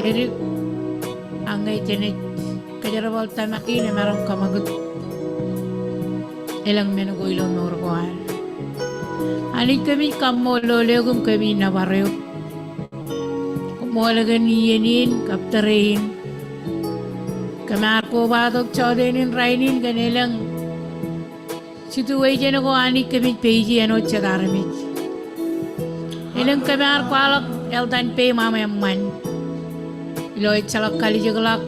eri angai jene kajarabal tamaki ne marong kamagut elang menu ko ilong norgoan ani kami kamolo legum kami nabareo kumolagan yenin kaptarein kamar ko badok chodenin rainin ganelang situation ko ani kami peji ano chadarami elang kamar ko alak eldan pe mama man iloy chalak kali jaglak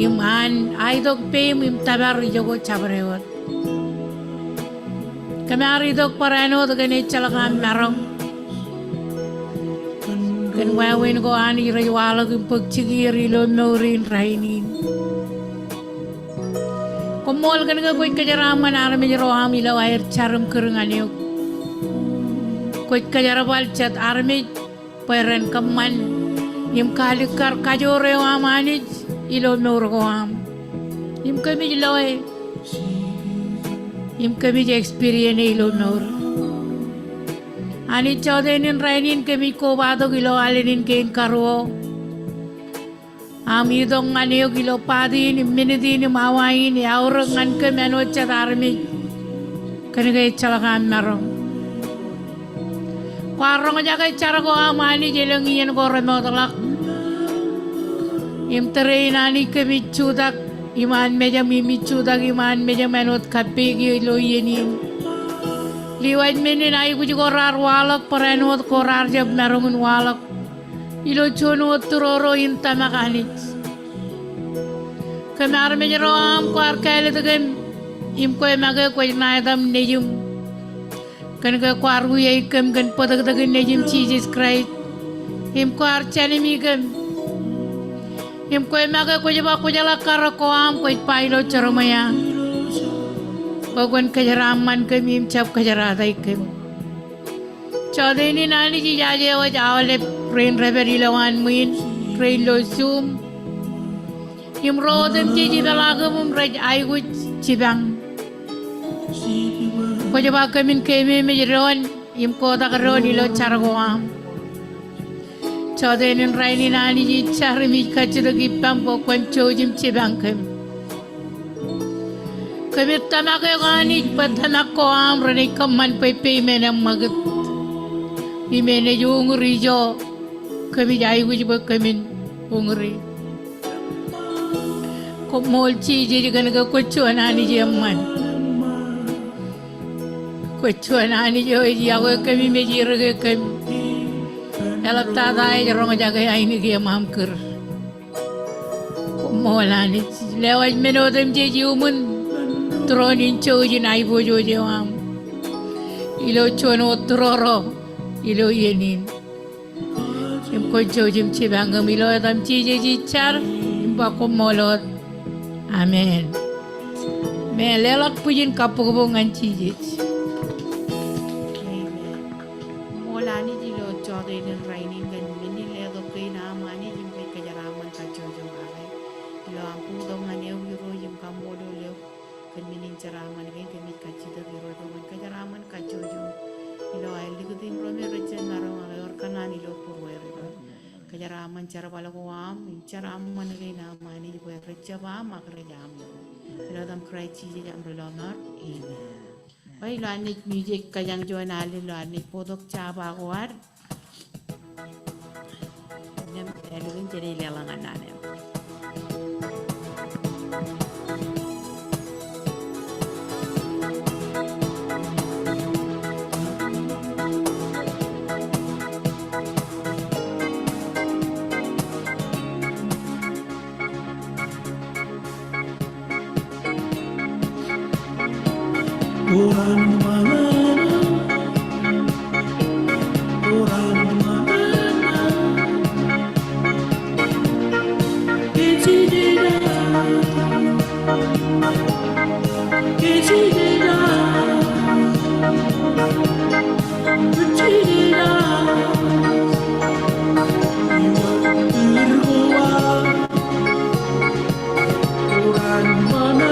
iman aidok pe im tabar jogo chabrewat Kamari dok parano dengan celakaan merong. Kan wawin ko ani riwala kung pagchigiri lo norin rainin. Kumol kan ka kuit kajaraman arami jero amila air charum kerungan yuk. Kuit kajarabal chat arami peren kaman im kalikar kajore amanij ilo nor ko am. Im kami jiloy. Im kami je experience ilo nor. Ani chodenin rainin kami ko bado gilo alinin kein karo. Ami dong aneo gilo padin minidin mawain yaurang an kami ano chadarmi. Kanigay chalakan marong. Kwarong jagay cara ko amani jelang iyan ko remotalak. Im terein ani kami chudak. Iman meja mimi chudak iman meja menot kapigi lo yenin liwat menin ay kuji korar walak parenot korar jab merungun walak ilo chono turoro inta makanit kamar meja roam kwar kale tegem im koy maga koy naidam nejum kan ka kwar wi kem kan padag dagan nejum Jesus Christ im kwar chanimi kem Im koy maga ko jaba ko jala kara ko am koy pailo charomaya. Pagwan kajaraman kami im chap kajaradai kami. Chodeni nani ji jaje wa jawale train reberi lawan min train lo zoom. Im rodem ji dalagam raj ai gut cibang. Ko jaba kami kemi me ron im ko da ron ilo chargo am. Chodenin rainin ani ji charmi kachiro gipam po kwancho jim chibangkem. Kami tamake gani patanak ko am rani kaman pepe menam magat. Imene jungri jo kami jai gujiba kamin ungri. Ko molchi ji ganaga kwacho ani ji amman. Kwacho ani jo ji ago kami mejiraga kami. Elap tadai jarong jaga ini kia mamker. Molani lewat menodem jeji umun tronin choji nai bojo jewam. Ilo chono troro ilo yenin. Im ko chojim chibangam ilo adam jeji char im bako molot. Amen. Me lelak pujin kapubungan cijit. Amen. Mola ni jilo chode ni rainin gan mini le do kay na amani jim kay kajaraman ka jojo ake. Ilo ampu do ngane wiro jim ka modo leo kan minin jaraman kay kami kachida wiro do man kajaraman ka jojo. Ilo ay ligutin rome rechen naro ake or kanan ilo purwero. Kajaraman cara bala Guam, caraman kay na amani jim kay recha ba makrejam. Ilo dam cry chiji jam rolonor. Amen. Oi lo anik music kayang join ali lo anik podok chaba kuar. Nem elugin jadi lelangan nane. Orang mana, orang mana, kecilnya, kecilnya, kecilnya, tergoyah, orang mana.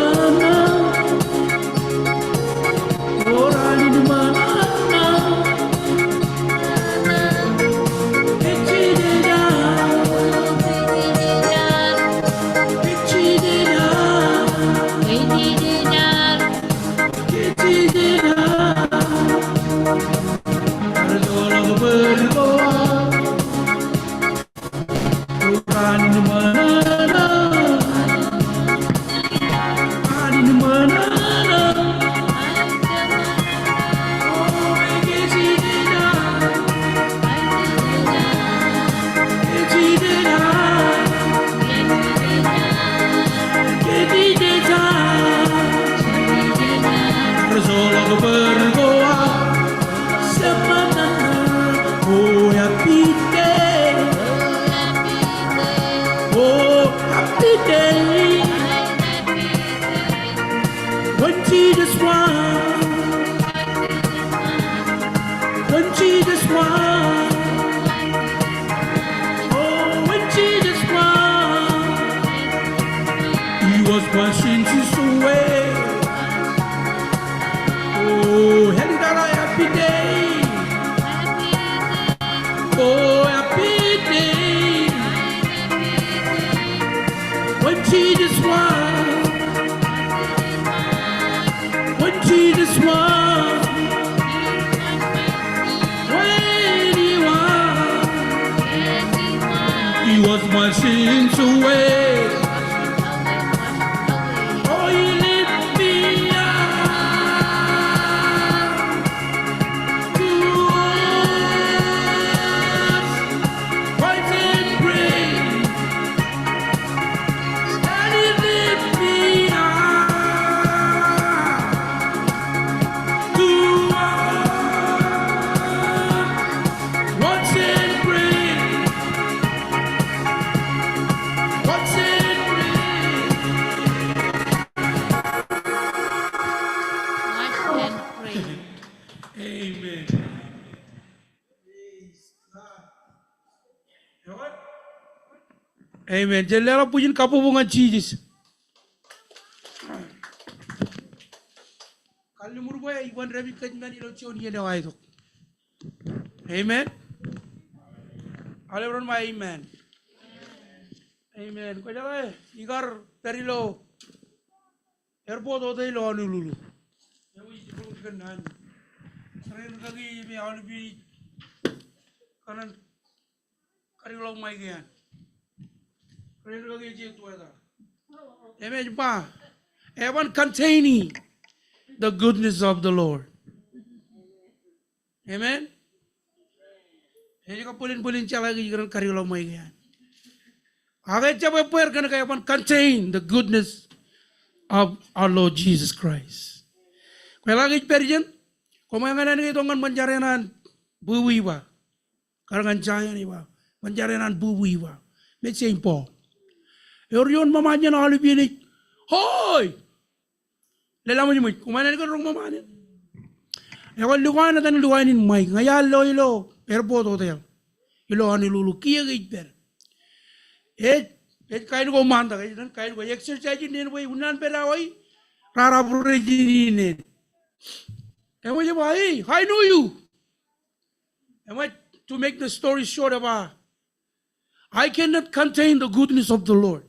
Amen. Jelela pujin kapubungan cijis. Kalau murboya iwan rabi kajman ilo cion yeda waito. Amen. Alebron ma amen. Amen. Ko jala igar perilo airport oda ilo anululu. Yawi jibro kanan. Seren kagi me albi kanan karilo mai gian. Amen. Everyone containing the goodness of the Lord. Amen. Pulin chala giran karilo mai gan. Agai chabe puer kan kaya everyone contain the goodness of our Lord Jesus Christ. Kaya lagi perjan, komangan ni tongan manjarenan buwi ba, karangan jaya ni ba, manjarenan buwi ba. Make Saint Paul. Orion mamanya na alibini. Hoy! lela mo ni mo kumain ko rong mamanin e ko luwan na tan luwan in mai ngaya lo ilo airport hote ilo ani lulu kiya git per et kain ko manda dan kain ko exercise ni boy unan pera oi rara pure ni ne e mo boy I know you and what to make the story short about I cannot contain the goodness of the Lord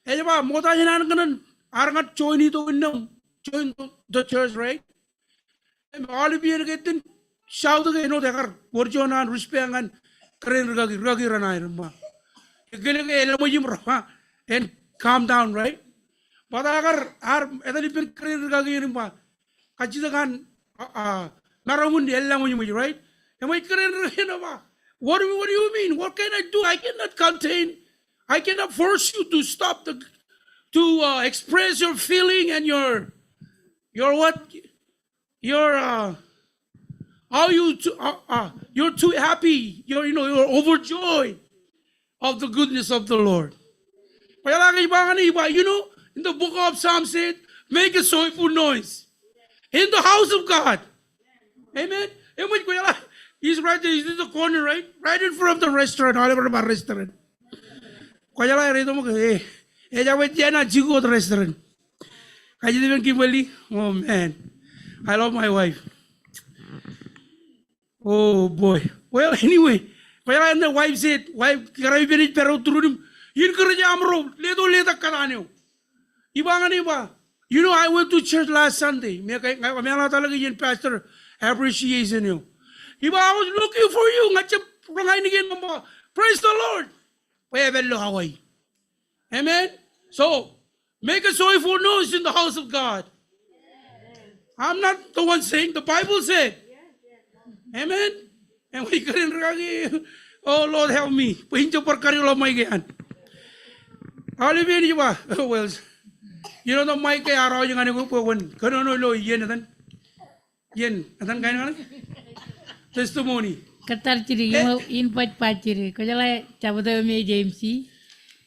e ba mo ta hinan kanan arangat join ito join the church right all of you get shout the no dekar borjonan ruspeangan keren ragi ranai ma gelege elamo yim ra and calm down right pada agar ar edali pen keren ragi ma kachida kan naramun elamo yim right am I keren ragi ma what do you mean what can I do I cannot contain I cannot force you to stop to express your feeling and your what your how you're too happy you're overjoyed of the goodness of the Lord. You know, in the book of Psalms said, make a joyful noise in the house of God. Amen. He's right there, he's in the corner, right? Right in front of the restaurant, all over the restaurant. Restaurant. Oh man, I love my wife. Oh boy. Well, anyway, and the wife said, wife, pero turun yin kerja amro, ledo leda kananyo. Iba. You know, I went to church last Sunday. May talaga yin pastor appreciation you. Iba, I was looking for you. Praise the Lord. Amen. So make a joyful noise in the house of God. I'm not the one saying, the Bible said. Amen. And we couldn't really, oh Lord help me. Pincho por karilo may gayan. Alibin ba? Well, you know the mic kay araw yung ano ko when kanono lo yen atan. Yen atan kain ano? Testimony. Katar ciri in pat ciri. Ko jala cabut me JMC.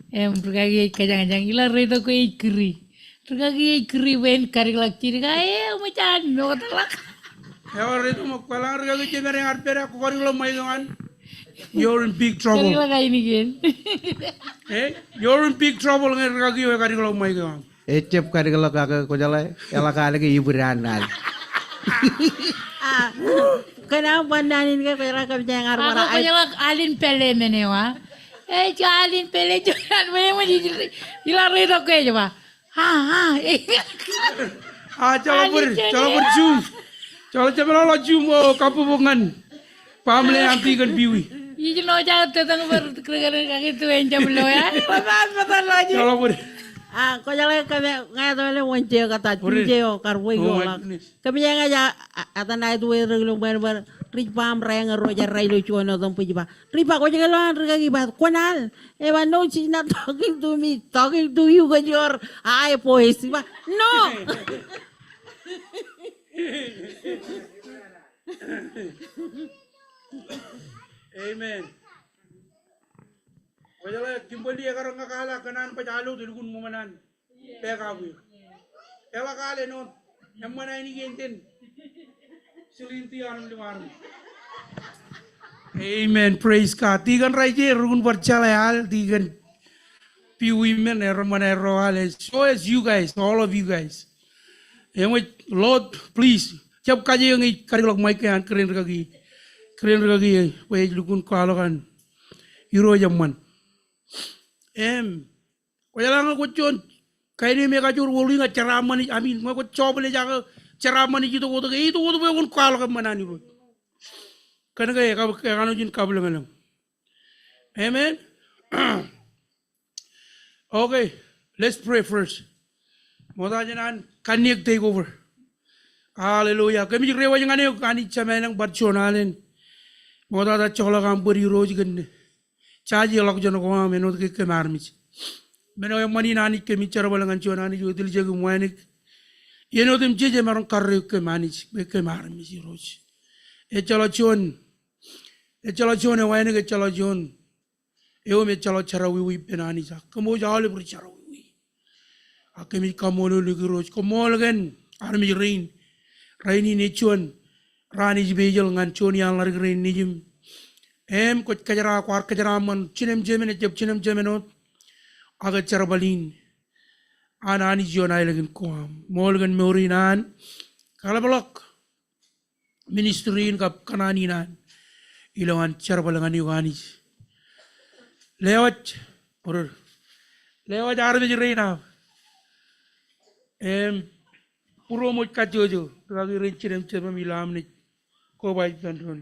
Pergi kajang-kajang ila redo ko ikri. Pergi ikri wen karilak ciri kaya macam no talak. You're in big trouble. You're in big trouble. Ecep karigala kaka ko jalai ela kale ke iburan nal. Kenapa bandanin ke kira jangan Aku kajala alin pele menewa. Alin pele jangan memang dilari dok ke coba. Calo berjum. Calo cemelo laju mo kapubungan. Pamle anti kan biwi. Ini no jauh tentang berkerja kaki tu enjam lo ya. Betul lagi. Calo ber. Kau jalan kami ngaya tu le wajah kata cunjeo karway golak. Kami yang aja atas itu regulung ber ripam raya ngeroja rai lucu ono tom puji ba. Ripa kau jalan luar kaki ba. Konal. Eva no she's not talking to me, talking to you kan your eye voice ba. No. Amen. Wajala Kimberly agar ngakala kanan pajalo dilgun mumanan. Pekabu. Ela kale no. Namana ini genten. Silinti anam limaru. Amen. Praise God. Tigan raje rugun percaya hal tigan. Few women ramana rohal. So as you guys, all of you guys. Lord, please. Jab kaje yang karigolok mic kan keren kagi. Keren kagi. Wajah lukun kalakan. Hero jaman. Wajala ko chon. Kaini me kajur woli nga ceramani. Amin. Nga ko coba le jaga ceramani gitu ko to. Itu ko to pun kalakan manani ro. Karena kaya kanu jin kabel ngalang. Amen. Okay, let's pray first. Moda janan kaniyak take over. Hallelujah. Kami rewa yang ane kani chamenang barchonalen. Moda da chola kampuri roj gande. Chaji lok jono ko menot ke kemarmich. Meno yang mani nani kemi charabalangan chonani jo dil jagu muanik. Yeno dem jeje marong karre ke manich be kemarmich roj. E chala chon wayne ke chala chon. Eo me chala charawi penani sa. Kamo jale bur charawi. Akemi kamolo luguroj komolgen armi rain raini nechuan rani jibejel ngan choni al rain nijim ko kajara kwar kajara man chinem jemen jeb chinem jemenot aga charabalin anani jona ilagin Guam molgan morinan kalabalok ministrin kap kananinan ilawan charabalangan yugani lewat or lewat armi rain puro mo kajojo ragi rencinem cema milam ni ko bay pendron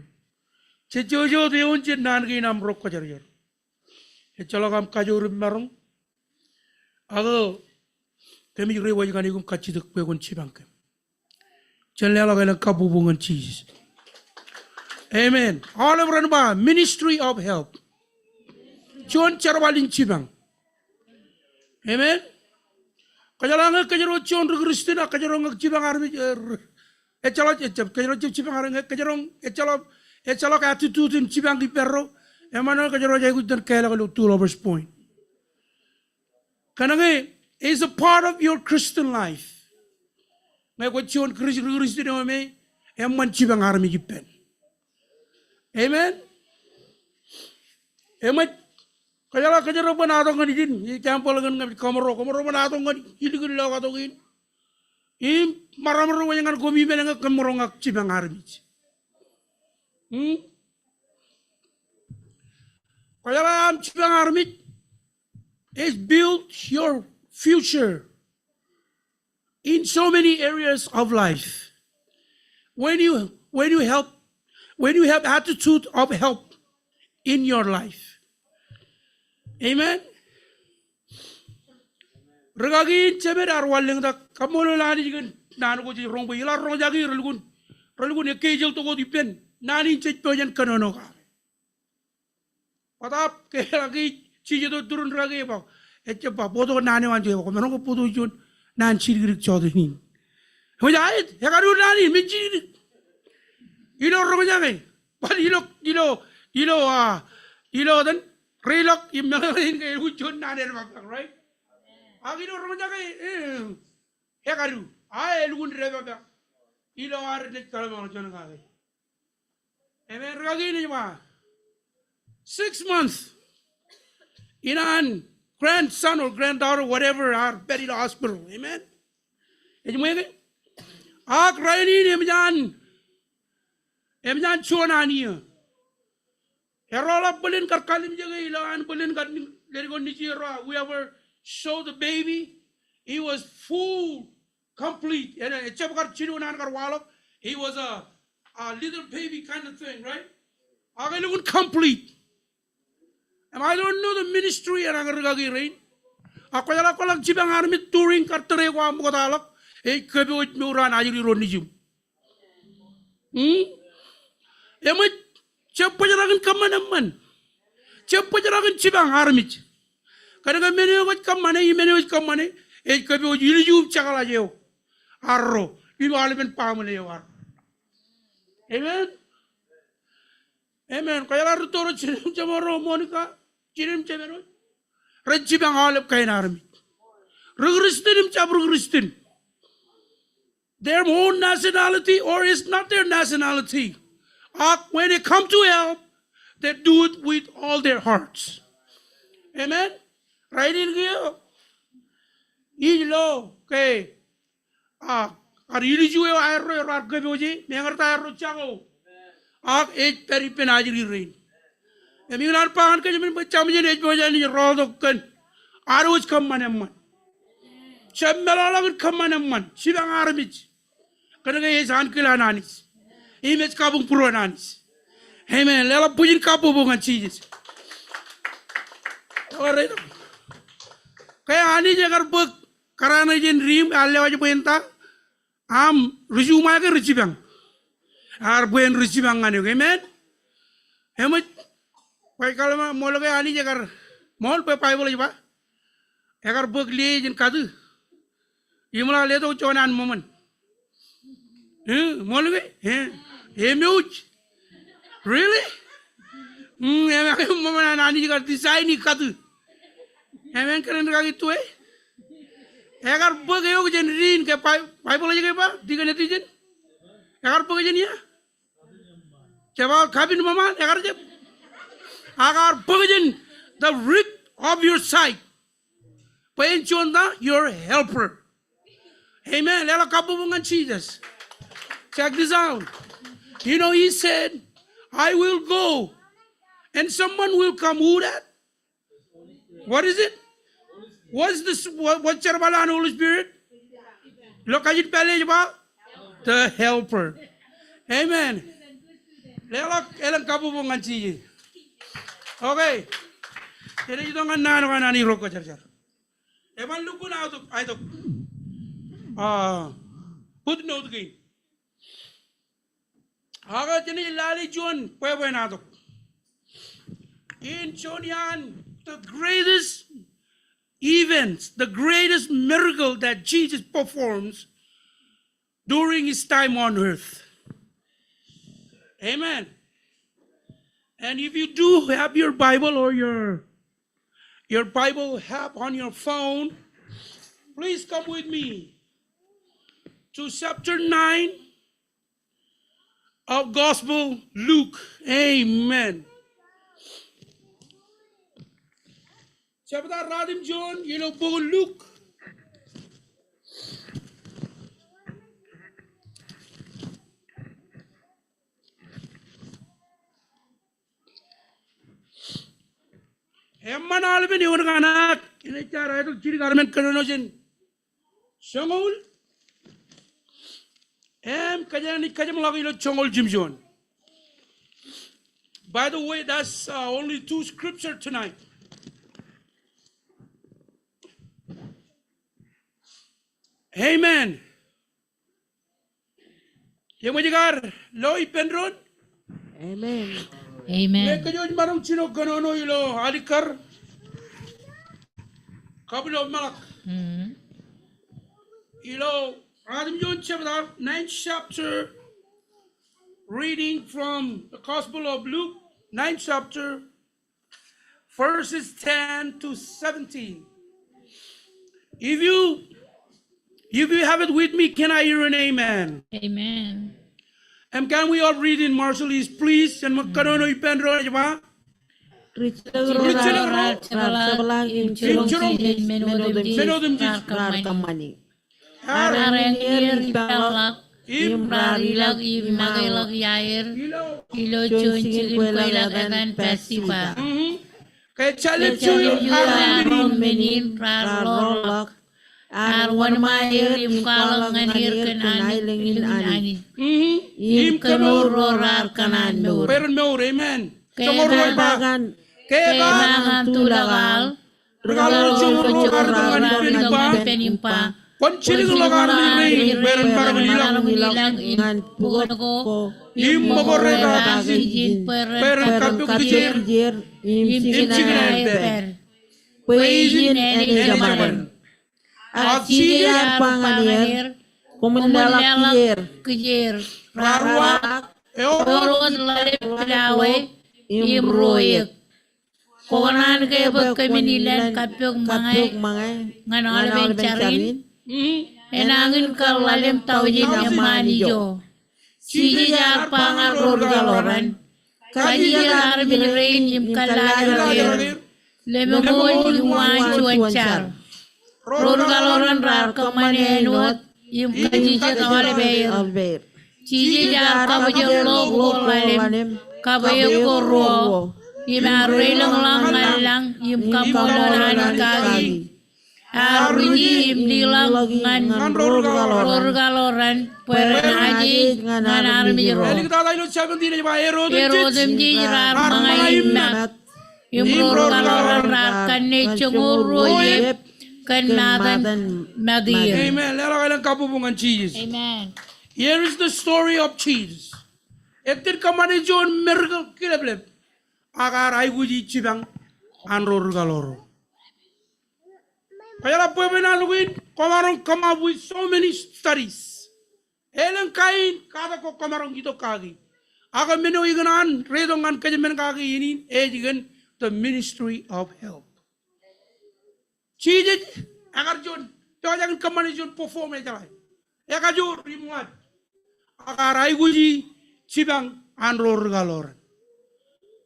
ce jojo de on ce nan gi nam rok ko jar e chalo kam kajor marong ago kemi re way gani gum kacci de pe gon ci bank cel la ga kabu bu ngon ci amen all of ranba ministry of help jon charwalin ci bank amen kajaranga kajaro chon Kristina kajarong cibang armi echalo kajaro cibang armi kajarong echalo ka attitude in cibang di perro emano kajaro jago dan kaya lo two lovers point kanange is a part of your Christian life ngai ko chon Kristina me emman cibang armi jipen amen amen kajaro banado ngani jin campol ngan komoro banado ngani iligul lo ka togin im maramro wangan gomi benanga komoro ngak cibang armi kajaro am cibang armi is build your future in so many areas of life when you have attitude of help in your life. Amen. Regagi cemer arwaling da kamolo lani jigen nan ko ji rong ila rong jagi relgun e kejel to go dipen nani cej pojan kanono ka patap ke lagi chije to turun ragi ba eche ba bodo nani wan je ko meno ko pudu jun nan chirgir chode ni ho jait he garu nani mi chiri ilo rong jagi pa ilo dan relok imnagarin kay hujon na der bak right agino roja kay he garu ay lugun reba ba ilo ar de kalama jon ga amen ragi ni ma 6 months inan grandson or granddaughter whatever are buried in the hospital amen ejmege ak raini ni emjan chona ni Herola bulin kar kalim jaga ilan bulin kar dari gon nici ro whoever showed the baby he was full complete and echap kar chiru nan kar walok he was a little baby kind of thing right agai lugun complete and I don't know the ministry and agar gagi rain ako jala ko lang cibang army touring kar tere ko am ko dalak e kebe oj muran ajuri ro nijum emaj cepajaragan kamanaman cepajaragan cibang armich kadang meneo got kamane meneo kamane e kabi o yilju chakala jeo arro bi wale ben pamale war amen amen kayala rutoro chirim chamoro monika chirim chamero rajibang alep kain army rugristin chabru gristin their own nationality or is not their nationality. When they come to help, they do it with all their hearts. Amen? Right in here. Ilo, okay. Arili ayro argaboji, mengarta ayro chango. Age peri penajiri rain. Eminar pan kajamin chamjin age bojani rodokan. Aroj kammanamman. Shammalalagan kammanamman. Shivang armich. Kanaga is ankilananis. Image kabung purananis. Amen. Lela pujin kapu bungan cheese. Alright. Kaya ani jagar book karana jin rim alle wajib enta am resume ke recibang. Ar buen recibang ane. Amen. Amen. Kaya kalau mau lagi ani jagar mau pe pai boleh ba. Jagar book liye jin kadu. Imla le to chonan moment. Mau lagi? Huge. Really? Mama nani juga design ni katu. Amen keren kali tu Agar bagayo jen rin ke Bible aja ke pa diga netizen. Agar bagayo jen ya. Coba kabin mama agar je. Agar bagayo the rib of your side. Pensionda your helper. Amen. Lela kabubungan Jesus. Check this out. You know, he said, I will go and someone will come. Who that? What is it? What's this? What's the Holy Spirit? Look at it, the helper. Amen. Lela kabubungan Jesus. Okay. Jadi itu kan nani roko jar. Eman luku na ito. Put note again. Aga jeni lali John pwede na ito. In Chonian, the greatest events, the greatest miracle that Jesus performs during his time on earth. Amen. And if you do have your Bible or your Bible app on your phone, please come with me to chapter 9 of Gospel Luke. Amen. Chapter Radim John, book Luke. Emman albe ni organak ini cara itu ciri garmen kenonojen chongol kajam lagi lo chongol jimjon. By the way, that's only 2 scripture tonight. Amen. Yang majigar lo ipendron. Amen. Amen. Mekajoj marong chino kanono ilo alikar kablo malak. Ilo Adam John chapter 9th chapter, reading from the Gospel of Luke 9th chapter, verses 10 to 17. If you have it with me, can I hear an amen? Amen. And can we all read in Marshallese, please? And makanono ipendro aja. Sebelang Menodem kamani. Arengir ipalak imrarilag imnagilag yair ilo chunchig kwelak akan festival. Kaya challenge you Arong menin rarolak arwan mair imkalang anir kanani ilani im kanuro rar kanan nur. Pero no, amen. Kailangan tulagal regalo chungro penimpa Konchili lagar ni beren parang nilang ingan pugot ko im mogorega beren kapuk kijir im siginaper puijin eni jamaran aksiyan panganir kumendalak kijir Rarwa Orot lalip dawe imroyek konan ke keminilan kapyog mangai nganol bencarin enangin kalalem taujin yamani jo siji jar pangar galoran kaji jar binrein yim kalager lememon yuan cuancar galoran rar kamane enot yim kaji kawale beyer Cici jar kabayo logo lalem kabayo koro imarelo lang yim kapalan kagi aruji yim dilang ngan galoran peren aji ngan armiro erodem ji rar mangai nat yim galoran rar kanne chunguro yep kannadan nadir. Amen. Lalo kailang kabubungan Jesus. Amen. Here is the story of Jesus. Etir kamane John miracle kilebleb. Agar ay guji chibang anror galoro. Kaya la puwe na luwin, kamarong come up with so many studies. Elang kain kada ko kamarong ito kagi. Aga meno iganan redongan kajamen kagi ini ejigan the ministry of help. Jesus agar John jangan kemana jon perform aja lah. Ya kajur rimuat. Akarai guji cibang anror galor.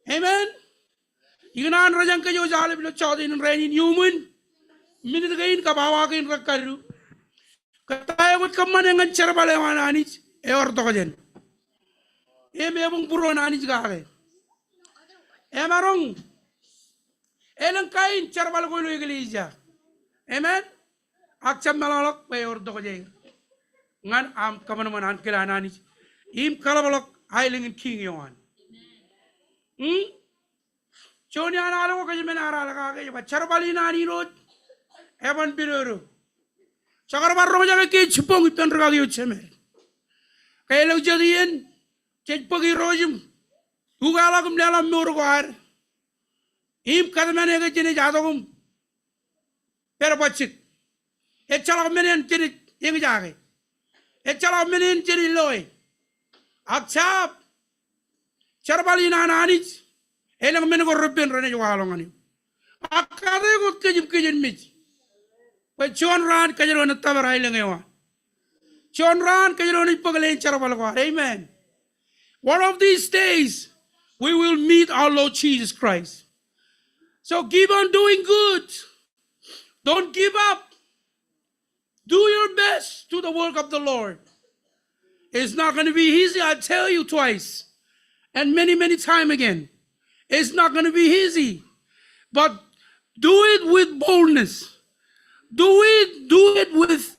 Amen. Ingnan rajang kajo jale bilo chaudin renin yumun. Minit kain kabawa kain rakaru. Kataya gut kemana ngan cerbale wana anis. Eor tokajen. Emang puro anis gake. Emarong. Elang kain cerbal koilo iglesia. Amen. Akcam malalok peor tokajen. Ngan am kamana an kelana anis. Im kalabalok ailingin king yohan. Choni analo ko kaje menara laga ke ba charbali nani rot evan biroro chagar barro jaga ke chipong itan raga yo cheme kay lag jadien chepagi rojum ugala gum dalam mur gwar im kadmane ga jene jadogum per bachik e chala menen jene yeng jage e chala menen jene loy akchap charbali nanani elang men ko robben rene jwalo ngani akade ko kejim kejen mit pa chon ran kajero na tabarai lengewa chon ran kajero ni pagalen charabal ko amen. One of these days we will meet our Lord Jesus Christ, so keep on doing good, don't give up, do your best to the work of the Lord. It's not going to be easy, I tell you twice and many time again. It's not going to be easy, but do it with boldness. Do it with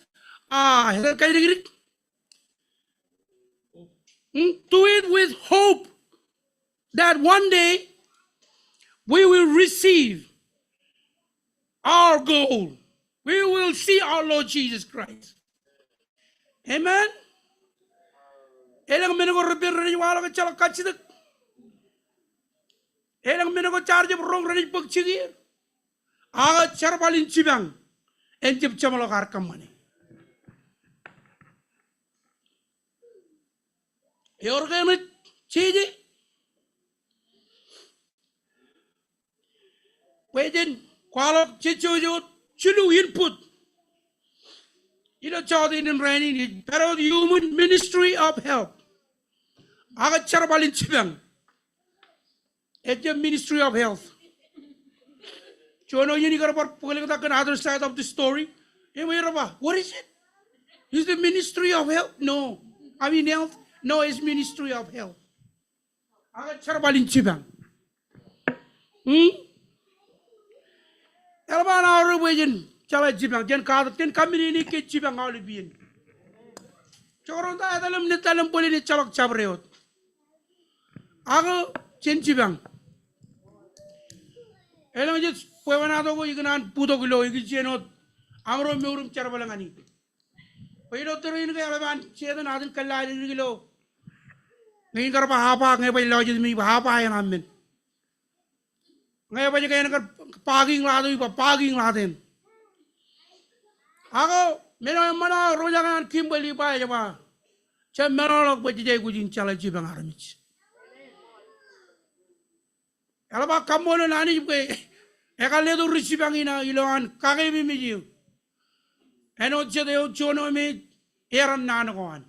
do it with hope that one day we will receive our goal. We will see our Lord Jesus Christ. Amen. Elang menego rebir wala ka chala kachidak. Elang menego charge rong rani pagchigir. Aga charbalin chibang. Enjib chamalo karkam mani. Yorgamet chiji. Wejin kwalok chichojo chulu input. Ilo chawdin in rani pero human ministry of help. Aga charbalin chibang. It's the ministry of health. Chono yini karabar pagaling takan other side of the story. What is it? Is the ministry of health? No. I mean health? No, it's ministry of health. Aga charbalin chibang. Elban our wajan chala chibang jen kadat ken kamini ke chibang alibin. Choron ta adalam nitalam poli ni chalak chabreot. Aga chen chibang. Elang just puevanado ko ignan puto kilo igijenot amro meurum charbalangani. Pero terin ke alaban chedan adin kalladin kilo. Ngayon kar pahapa ngay pa ilojid mi pahapa yan amin. Ngayon pa kaya nakar paging lado ipa paging laden. Ako meron mana rojangan kimbali pa jama. Chem meron pa jijay kujin chala chibang aramich. Alaba kamono nani ke ekale do risibang ina ilongan kage mi mijiu eno jede o chono me eran nano koan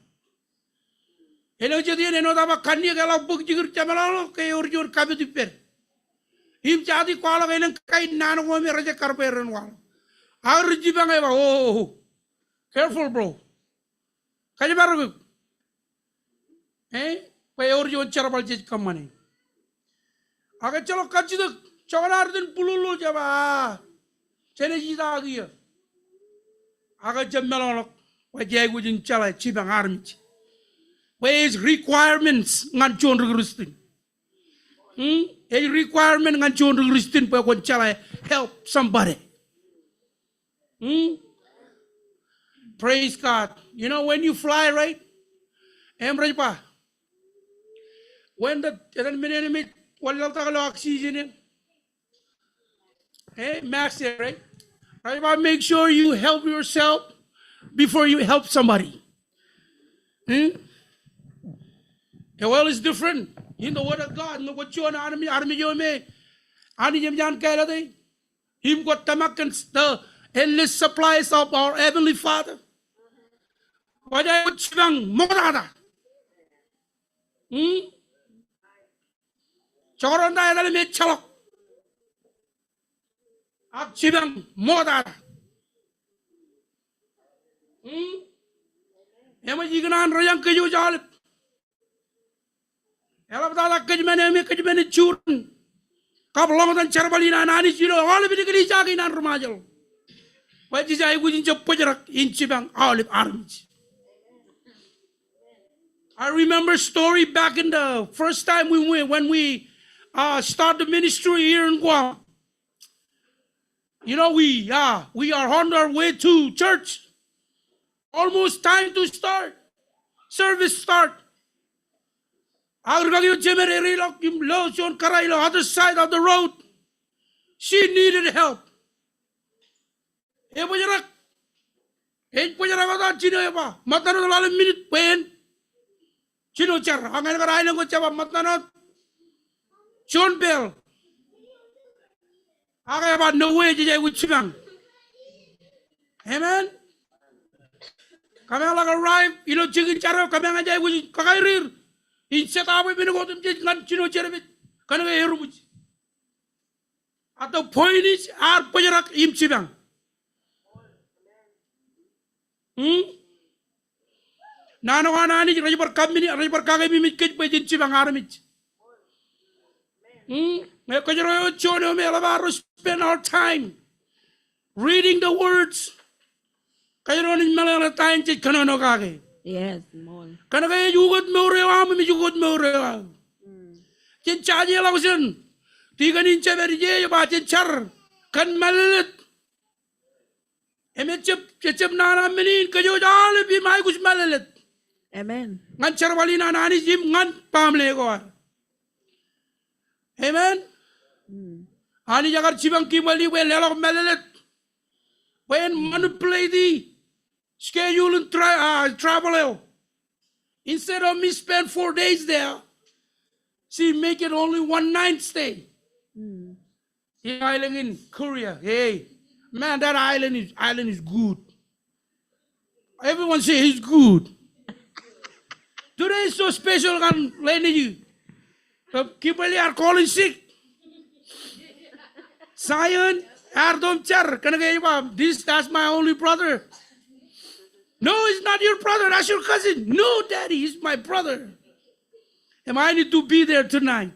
eno jede eno daba kanni gala buk jigir chamalo ke urjur kabiti per him jadi kwala enen kai nano ko me raja karperen wal ar risibang e ba oh careful bro kaje baru pe urjur charabal jej kamane aga chalo kachidak Chawanar din pululu jaba. Chene jida agia. Aga jamelolok. Wajay gujin chala chibang armich. Where's requirements ngan chon regristin. A requirement ngan chon regristin pa kon chala help somebody. Praise God. You know when you fly, right? Emrajpa. When the minute wala tagalo oxygen. Hey, Max there, right? Right about make sure you help yourself before you help somebody. The oil is different. In the word of God, look what you and army you may. Ani jam jan kaila day. Him got tamak and the endless supplies of our Heavenly Father. Wajay chibang modada. Choronda edale me chalok. Ak chibang modada. Ema jignan royang kayu jalip. Ela bada kajmane me kajmane churn. Kap longan charbalina nani jilo all bidikali jagi nan rumajal. Wajay gujin japajarak in chibang olive arms. I remember a story back in the first time we went when we started the ministry here in Guam. You know, we are on our way to church. Almost time to start. Service start. Other side of the road. She needed help. Minute pain. Chino char, angan ka rahin ko chaba matnanot. Chon bell. Aga ba no way jay wichibang. Amen. Kami alag arrive, ilo chicken charo kami nga jay wich kakairir. Inset awe binagotum jay ngan chino charabit. Kanang herubuch. At the point is, our pajarak im chibang. Nano anani rajibar kamini rajibar kagami mikej pejin chibang aramich. Me kajaro chono me alabaro spend our time reading the words. Kajaro ni malala time chit kanono kage. Yes, more. Kanagay jugot me urewa me jugot me urewa. Chin chaji alawsin. Tiganin chaberi je ba chin char kan malalit. Chep nana menin kajo jale bi mai kuch malalit. Amen. Ngan charwali na nani jim ngan pamle ko. Amen. Ani jagar chibang kimali we lelok malalit. When manipulate the schedule and travel. Instead of me spend 4 days there, see make it only 1 night stay. The island in Korea, hey, man, that island is good. Everyone say he's good. Today is so special, kan lady. The people are calling sick. Zion, Ardom Char, that's my only brother. No, it's not your brother, that's your cousin. No, daddy, he's my brother. And I need to be there tonight.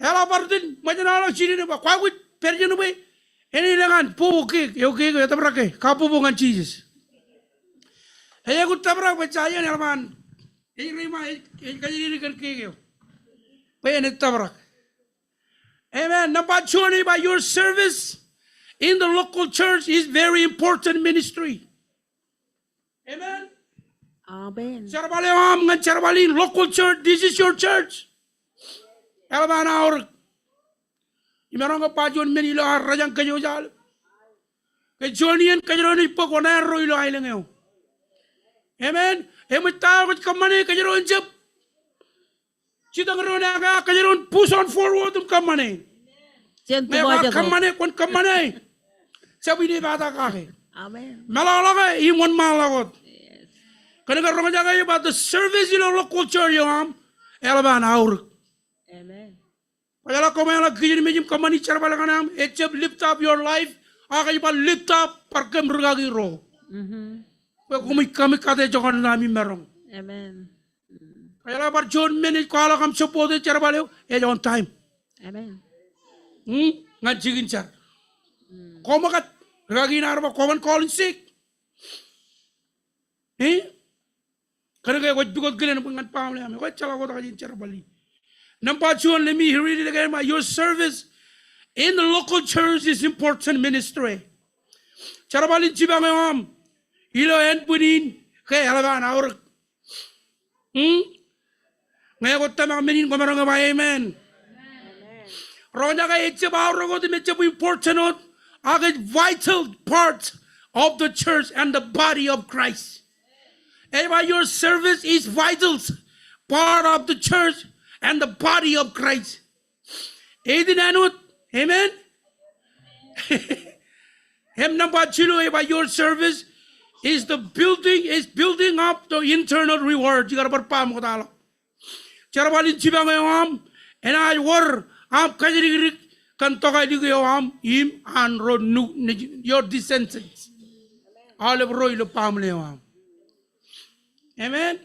Ela bardin majanalo chini ba kwa wit perjenu be eni lengan po ke yo ke tabra ke kapo bongan cheese hey gut tabra ba chayan elman e rima e kajiri kan ke yo be eni tabra. Amen. Number 20, by your service in the local church is very important ministry. Amen. Amen. Charbale ngan charbalin local church, this is your church. Elbana or imaranga pajon menilo rajang kayo jal. Kay Jonian kajron ipo kona roilo ailengayo. Amen. Emita ko kamane kajron jep. Chitang rona ka kajron push on forward kamane. May kamane kon kamane. Sabi ni bata ka ke. Amen. Malalaga imon malagot. Kanaga roja kayo about the service in the local church yo am. Elbana or. Amen. Pagala komela kijin mejim kamani charbala kanam echep lift up your life akay pa lift up parkem rugagi ro. Kumi kami kate jokan nami merong. Amen. Pagala par John meni kala kam support charbala e on time. Amen. Ngan jigin char. Komakat rugagi narba koman calling sick. Kanaga wat bigot gelen ngan pamle ame wat chala wat kajin charbali. Number 2, let me read it again. Your service in the local church is important ministry. Charabalin chibangam, ilo en punin, kay halaban aur. Ngayon ko tamang menin ko marang amen. Ronya kay etche bauro ko timetche po important agad vital part of the church and the body of Christ. And by your service is vital part of the church and the body of Christ. Amen. Hem number chilo by your service is building up the internal reward. Jika berpam kata Allah. Cara balik cibang am, and I war am kajirik kan tokai digo am im anro nu your descendants. All of roy lo pam le am. Amen.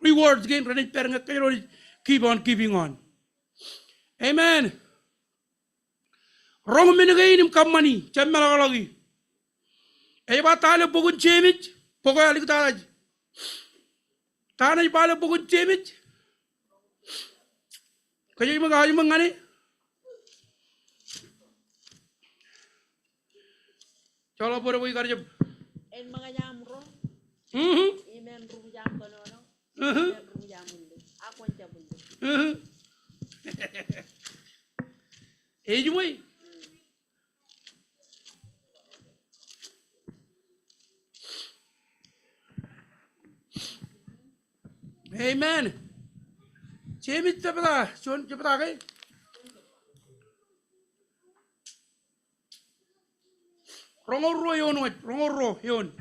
Rewards gain running perang keep on keeping on. Amen. Rong minagay inim kamani cem lagi. Eba tale bugun cemit pokoknya alik talaj. Tanah ipale bugun cemit. Kaya magaji mangani. Chalo pura bui karjab. En mga jam ro. Imen ru jam kono no. Imen ru jam mundu. Ako jam mundu. Ejumai. Amen. Cemit cepata, cuman cepata kay. Rongoro yon wat, rongoro yon.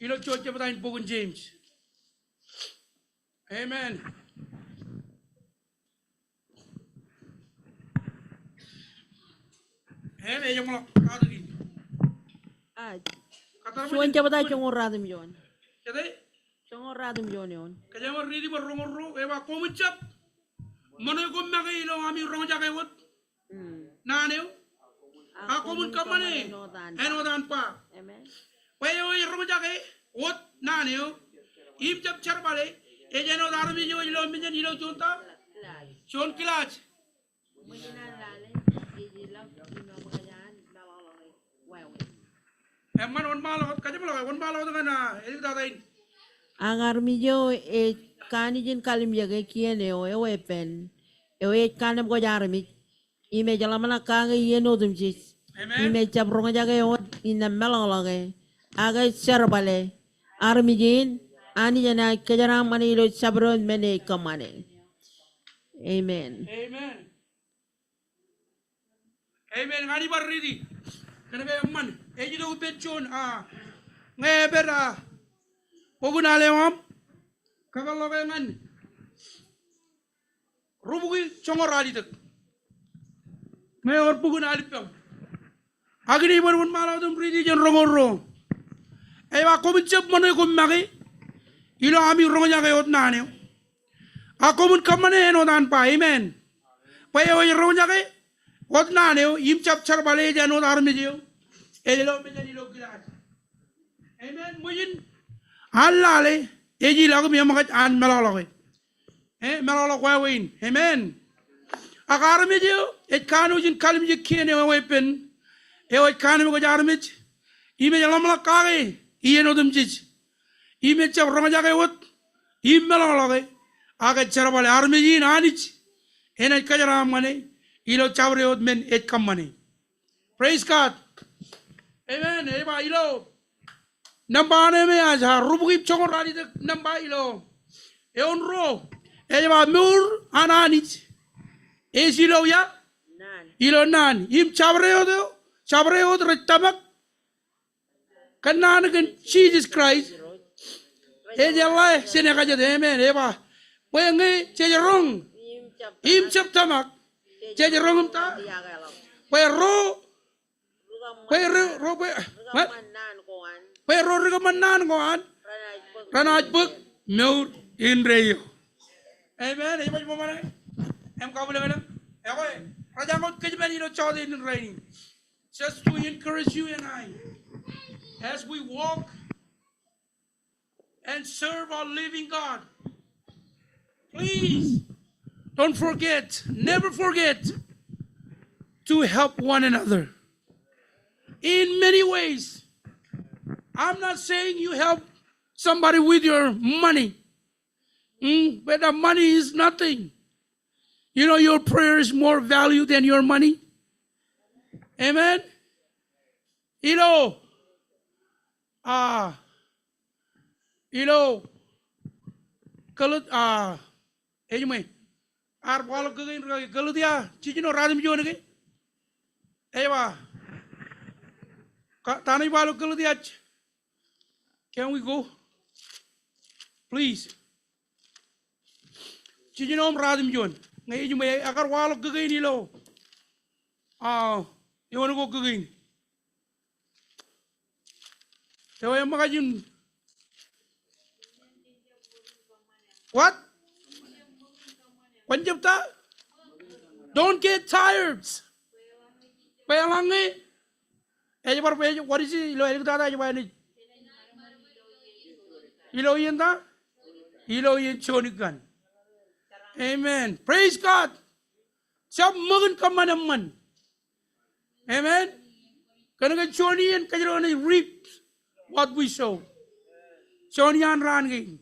Ilo cuman cepata in bugun James. Amen. Amen. Yang malah kata gini. Ah. Kata Cuman cepata cungor radim yon. Jadi. Cungor radim yon yon. Kaya mo ridi ba rongoro, eba komuncap. Manoy ko magay ilo ami rongja kay wat. Naneo. Ako mun kamane. Enodan pa. Amen. Wayo rongja kay wat naneo. Im jab charbale. Ejeno darmi jo ilo minyan ilo chunta. Chon kilaj. Emman on malo kaya malo on malo dengan elik datain. Ang armijo kanijin kalim yage kiene o wepen. E kanem ko jarmi. Ime jalamana kanga yeno dumjis. Ime jabronga jage o inna melolage. Aga serbale. Armijin ani jana kejara manilo sabron mene kamane. Amen. Amen. Amen. Ngani barridi. Kenapa emman? Eji do benchon ngebera. Pogunale am. Kakalo ngan. Rubugi chongorali tak. Ngayor pogunali pam. Agni barun malau dum ridi jen rongoro. Ewa komincep manoy kumagi. Ilo ami rongja kayot nane. Ako mun kamane eno dan pa. Amen. Payo rongja kay wat nane im chap char bale jano darme jeo. Elo me jani lo gilas. Amen. Mujin Allah le eji lagu mi amakat an melologe. Melolog wawin. Amen. Agar me jeo et kanu jin kalim je kene wepen. Et kanu ko jarmit. Ime jalam la kage. Iye no dum jij. Ime chap rongja kay wat. Im melologe. Aga charabale arme jin anich. Ena kajara mane. Ilo chavre od men et kamane. Praise God. Amen. Eba ilo. Nambane me aja rubuki chongor radi de namba ilo. Eon ro. Eba mur ananich. Esilo ya. Ilo nan. Im chavre od. Chavre od retamak. Kanan kan Jesus Christ. Ejalai seneka jade. Amen. Eba. Wengi cejerong. Im chap tamak. Cejerong ta. Pero Pero recomandan koan. Ranaj book mur in rayo. Amen. Iba mo mana? Em ka boleh mana? Ewe, raja mo kejman ilo chawde in raining. Just to encourage you and I as we walk and serve our living God. Please don't forget, never forget to help one another. In many ways. I'm not saying you help somebody with your money. But the money is nothing. You know, your prayer is more value than your money. Amen? You know, anyway, kalau dia, cici no radim jo nege, ewa, Tanay balok kalau dia. Can we go? Please. Cici nom radim John. Ngayon yung may akar walok gagawin nilo. You wanna go gagawin? Tawa yung mga yun. What? Panjab ta? Don't get tired. Kaya lang eh. What is it? Ilo tata yung ni. Ilo yun ta? Ilo yun chonikan. Amen. Praise God. Siya magan ka man. Amen. Kaya choni yan kaya na reap what we sow. Choni yan ranging.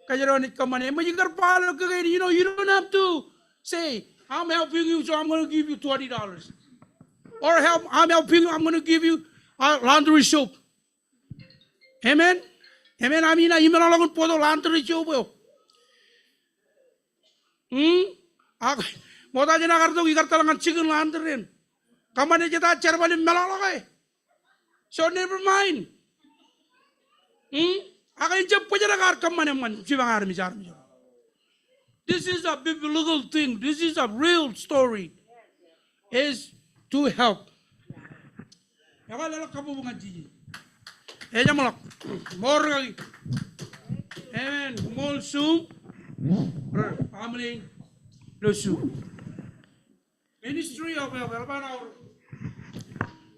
Kaya ron it ka man. Majigar pala ka kayo. You don't have to say, I'm helping you, so I'm going to give you $20. Or I'm helping you, I'm going to give you laundry soap. Amen? Amen? Amin na, email lang po laundry soap. Mota dyan nakarto, ikarta lang ang chicken laundry rin. Kamane kita, charbalin melalakay. So never mind. Akayin dyan po dyan nakar kamane man. Sibang armi. This is a biblical thing. This is a real story. Is to help. Yawa lalak ka po mga Gigi. Eja malak. More kagi. Amen. Mol sum. Family. Losu. Ministry of Albanor.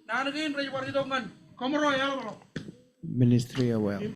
Nanagain raja party dongan. Komoro ya. Ministry of Well.